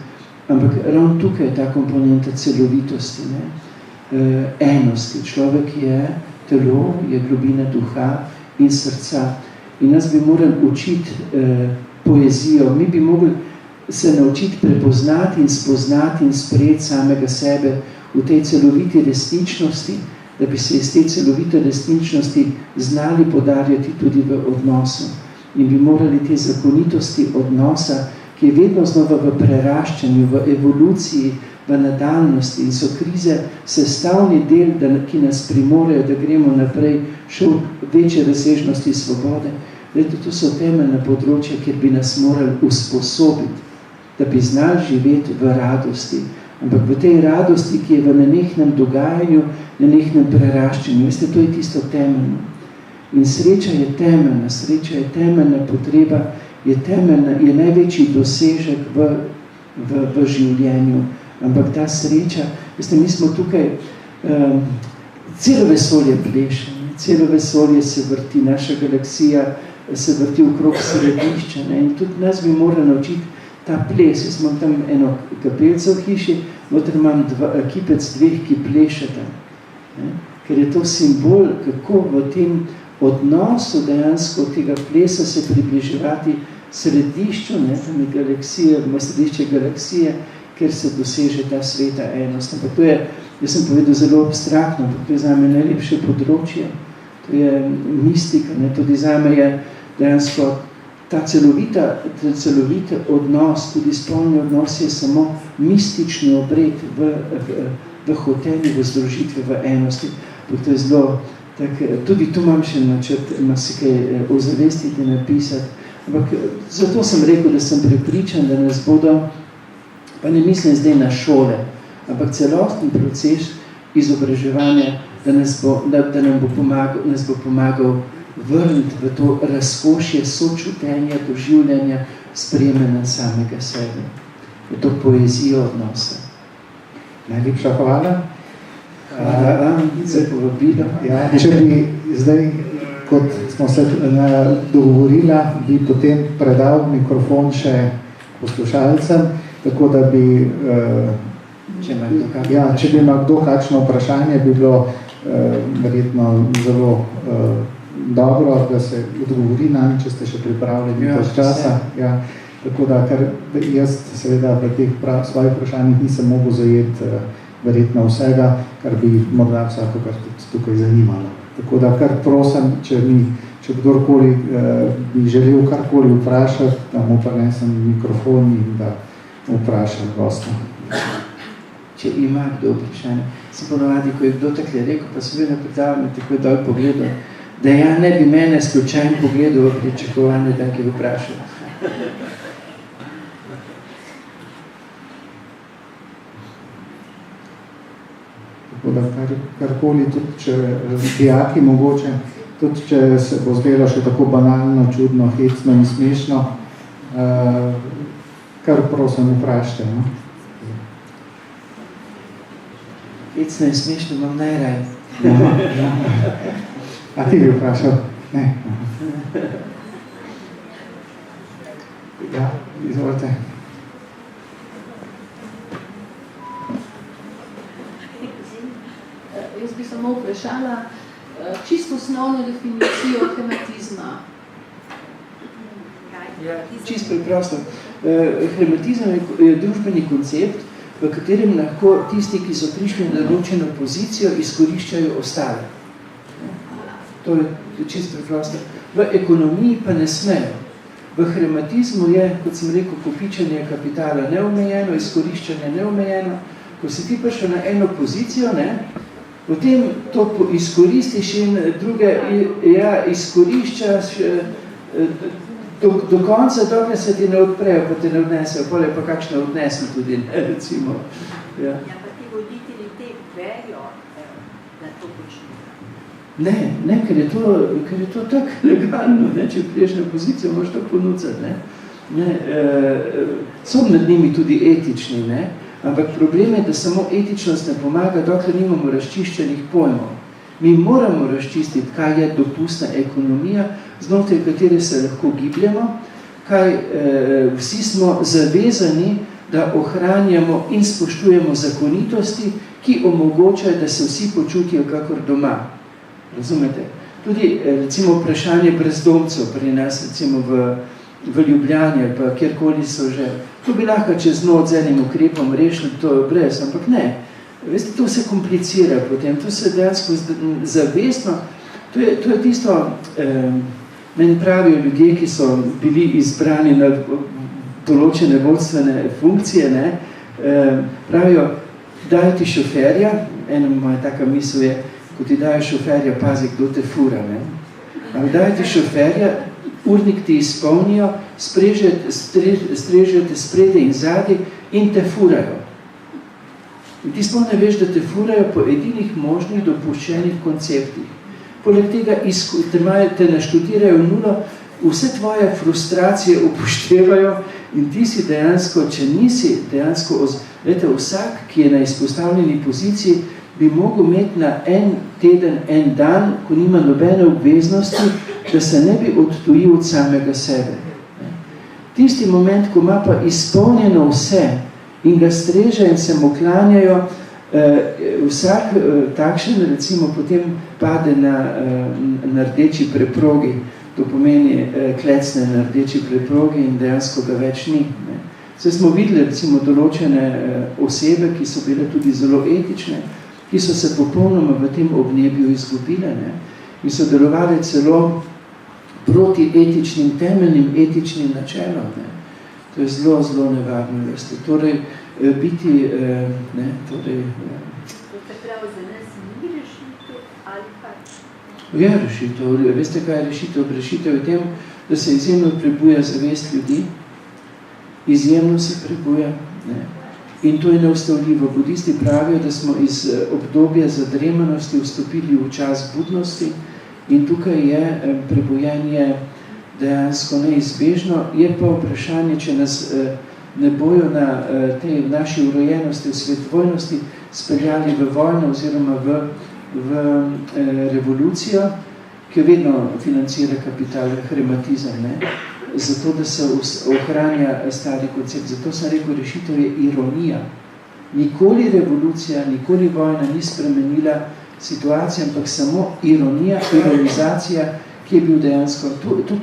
Ampak ravno tukaj je ta komponenta celovitosti, ne? Enosti. Človek je telo, je globina duha in srca. In nas bi morali učiti poezijo. Mi bi mogli se naučiti prepoznati in spoznati in sprejeti samega sebe v tej celoviti resničnosti, da bi se iz te celovite resničnosti znali podarjati tudi v odnosu. In bi morali te zakonitosti odnosa, ki je vedno znova v preraščanju, v evoluciji, v nadaljnosti in so krize sestavni del, ki nas primorejo, da gremo naprej še v večje razsežnosti svobode. To so temeljna področja, kjer bi nas morali usposobiti, da bi znali živeti v radosti. Ampak v tej radosti, ki je v nenehnem dogajanju, nenehnem preraščanju. Veste, to je tisto temeljno. In sreča je temeljna potreba, je največji dosežek v življenju. Ampak ta sreča, veste, mi smo tukaj, celo vesolje pleše, celo vesolje se vrti, naša galaksija se vrti okrog središča. Ne? In tudi nas bi morali naučiti ta ples. Jaz imam tam eno kapelco v hiši, noter imam kipec dveh, ki plešeta. Ne? Ker je to simbol, kako v tem odnosu dejansko tega plesa se približevati središču, ne, tam je galaksija, središče galaksije, ker se doseže ta sveta enost. Ampak to je, jaz sem povedal zelo abstraktno, ampak to je zame najlepše področje. To je mistika, ne, tudi zame je dejansko ta celovit odnos, tudi spolni odnos je samo mistični obred v hotenju, v združitvi, v enosti. To je zelo, tudi tu imam še načrt, si kaj ozavestiti, napisati. Ampak zato sem rekel, da sem prepričan, da nas bodo, pa ne mislim zdaj na šole, ampak celostni proces izobraževanja, da nam bo pomagal vrniti v to razkošje sočutenja, doživljanja, sprejemanja samega sebe, v to poezijo odnosa. Najlepša hvala. Za povabilo. Ja, če bi zdaj, kot smo se dogovorila, bi potem predal mikrofon še poslušalcem, tako da bi, če bi ima kdo kakšno vprašanje, bi bilo verjetno zelo dobro, da se odgovori nam, če ste še pripravljeni časa. Ja. Tako da, ker jaz seveda v teh svojih vprašanjih nisem mogel zajeti verjetno vsega, kar bi morda vsakogar tudi tukaj zanimalo. Tako da, kar prosim, če kdorkoli bi želel karkoli vprašati, da mu prinesem mikrofon in da vprašam gosta. Če ima kdo vprašanje. Sem ponovadi, ko je kdo takle rekel, pa sem vedno predavljal in tako dol pogledal, da ja ne bi mene slučajno pogledal v pričakovanje, da je vprašal. Tako da karkoli, tudi če dijaki mogoče, tudi če se bo zdelo še tako banalno, čudno, hecno in smešno, kar prosim vprašajte. No? Hecno in smešno imam najraj. A ti bi vprašal? Ne. Ja, izvolite. Jaz bi samo vprašala čisto osnovno definicijo hematizma. Ja, čisto preprosto. Hematizem je družbeni koncept, v katerem lahko tisti, ki so prišli na določeno pozicijo, izkoriščajo ostale. To je čisto preprosto. V ekonomiji pa ne smejo. V hematizmu je, kot sem rekel, kopičenje kapitala neomejeno, izkoriščanje neomejeno. Ko si ti prišel na eno pozicijo, potem to izkoristiš in druge izkoriščaš do konca, dokaj se ti ne odprejo, pa te ne odnesejo, pol je pa kakšne odnesli tudi, recimo. Ja, pa ti voditelji te vejo, da to počnejo. Ne, ker je to tako legalno, če priješ na pozicijo, moraš to ponuditi. So med njimi tudi etični, ampak problem je, da samo etičnost ne pomaga, dokler nimamo razčiščenih pojmov. Mi moramo razčistiti, kaj je dopustna ekonomija, znotraj katere se lahko gibljamo, kaj vsi smo zavezani, da ohranjamo in spoštujemo zakonitosti, ki omogočajo, da se vsi počutijo kakor doma. Razumete? Tudi recimo vprašanje brezdomcev pri nas, recimo v Ljubljani, pa kjerkoli so že. To bi lahko čez noč z enim ukrepom rešili, to je brez, ampak ne. Veste, to se komplicira potem, to se dejansko zavestno, to je tisto, meni pravijo ljudje, ki so bili izbrani na določene vodstvene funkcije, pravijo, dajo ti šoferja, ena moja taka misel je, ko ti dajo šoferja, pazi, kdo te fura, ali dajo ti šoferja, urnik ti izpolnijo, strežejo te sprede in zadnji in te furajo. In ti sploh ne veš, da te furajo po edinih možnih dopuščenih konceptih. Poleg tega te naštudirajo nulo, vse tvoje frustracije upoštevajo in ti si dejansko, če nisi dejansko, vsak, ki je na izpostavljeni poziciji, bi mogel imeti na en teden, en dan, ko nima nobene obveznosti, da se ne bi odtujil od samega sebe. Tisti moment, ko ima pa izpolnjeno vse, in ga streže in se mu klanjajo, vsak takšen recimo potem pade na rdeči preprogi, to pomeni klecne na rdeči preprogi in dejansko ga več ni. Zdaj smo videli recimo določene osebe, ki so bile tudi zelo etične, ki so se popolnoma v tem obnebju izgubile in so delovali celo proti etičnim, temeljnim etičnim načelom. To je zelo, zelo nevarno, veste. Torej, biti, torej... To se pravi, za nas ni rešitev ali pač? Je rešitev. Veste, kaj je rešitev? Rešitev je tem, da se izjemno prebuja zavest ljudi, izjemno se prebuja, in to je neustavljivo. Budisti pravijo, da smo iz obdobja zadremanosti vstopili v čas budnosti in tukaj je prebujenje dejansko neizbežno. Je pa vprašanje, če nas ne bojo na tej naši urojenosti, v svetovojnosti speljali v vojno oziroma v revolucijo, ki jo vedno financira kapital, hematizem, zato da se ohranja stari koncept. Zato sem rekel, rešitev je ironija. Nikoli revolucija, nikoli vojna ni spremenila situacije, ampak samo ironija, ironizacija, ki je bil dejansko. Tu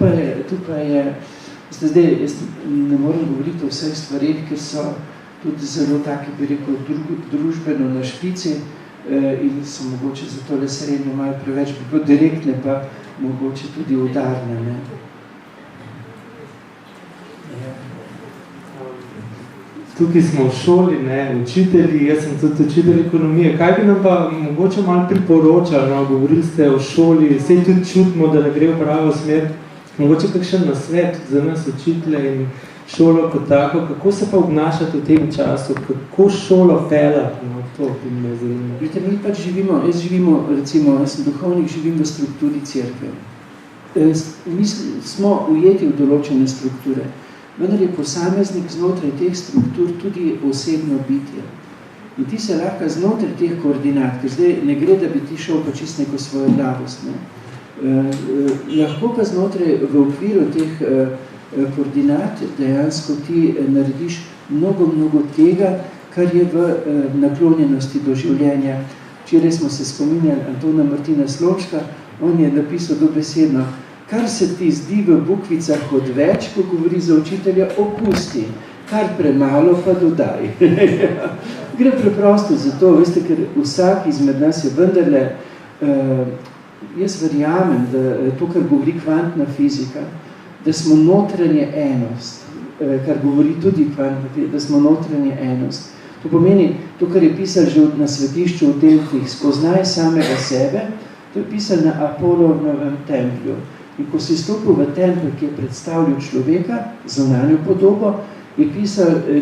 pa je Zdaj, jaz ne morem govoriti o vseh stvarih, ker so tudi zelo take, bi rekel, družbeno na špici in so mogoče za tole srednjo malo preveč direktne, pa mogoče tudi udarne. Ne? Tukaj smo v šoli, ne, učitelji, jaz sem tudi učitelj ekonomije. Kaj bi nam pa mogoče malo priporočali? No? Govorili ste o šoli, sej tudi čutimo, da ne gre v pravo smer. Mogoče kakšen nasvet za nas učitelje in šolo kot tako, kako se pa obnašati v tem času, kako šolo pelati? No, to bi me zanimalo. Vidite, mi pač živimo, recimo, jaz sem duhovnik, živim v strukturi cerkve. Mi smo ujeti v določene strukture. Vendar je posameznik znotraj teh struktur tudi osebno bitje. In ti se lahko znotraj teh koordinat, ker zdaj ne gre, da bi ti šel pa čist neko svojo glavost. Ne? Lahko pa znotraj v okviru teh koordinat dejansko ti narediš mnogo tega, kar je v naklonjenosti do življenja. Včeraj smo se spominjali Antona Martina Slomška, on je napisal dobesedno: kar se ti zdi v bukvicah kot več, ko govori za učitelja, opusti, kar premalo pa dodaj. Gre preprosto za to, veste, ker vsak izmed nas je vendarle, jaz verjamem, da to, kar govori kvantna fizika, da smo notranje enost, kar govori tudi kvantna fizika, da smo notranje enost. To pomeni, to, kar je pisal že na svetišču v Delfih, spoznaj samega sebe, to je pisal na Apolonovem templju. In ko si stopil v tempelj, ki je predstavljal človeka, zunanjo podobo, je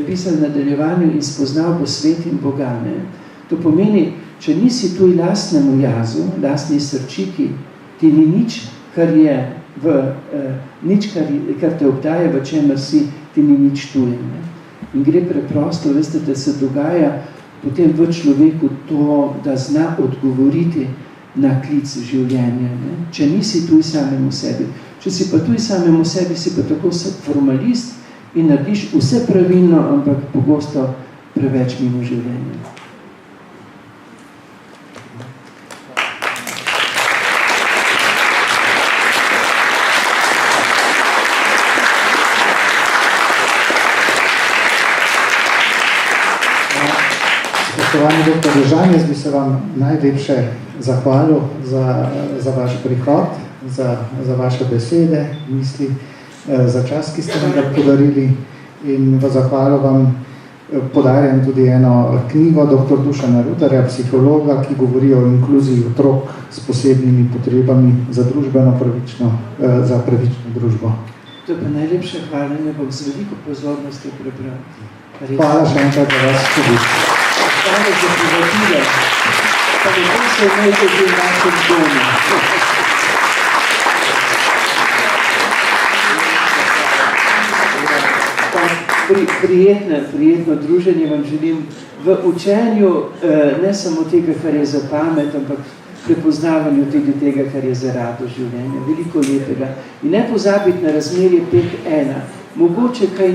pisal nadaljevanju in spoznal bo svet in Boga. Ne? To pomeni, če nisi tuj lastnemu jazu, lastni srčiki, ti ni nič, kar je nič, kar te obdaje, v čemer si, ti ni nič tuje. Ne? In gre preprosto, veste, da se dogaja potem v človeku to, da zna odgovoriti na klic življenja. Ne? Če nisi tuj samemu sebi. Če si pa tuj samemu sebi, si pa tako formalist in narediš vse pravilno, ampak pogosto preveč mimo življenja. Spoštovani dr. Žan, jaz bi se vam najlepše zahvalil za vaš prihod, za vaše besede, misli, za čas, ki ste nam ga podarili, in v zahvalo vam podarjam tudi eno knjigo dr. Dušana Rudarja, psihologa, ki govori o inkluziji otrok s posebnimi potrebami za za pravično družbo. To je pa najlepše hvaljenje, bom z veliko pozornosti prebral. Hvala še enkrat za vas tudi. Hvala za privatile. Pa nekaj se imejte v našem domu. Prijetno druženje vam želim v učenju ne samo tega, kar je za pamet, ampak prepoznavanju tudi tega, kar je za radost življenja. Veliko lepega. In ne pozabiti na razmerje 5:1. Mogoče kaj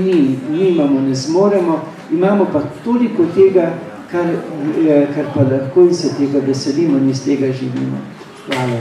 nimamo, ne zmoremo, imamo pa toliko tega, kar pa lahko in se tega veselimo in iz tega živimo. Hvala.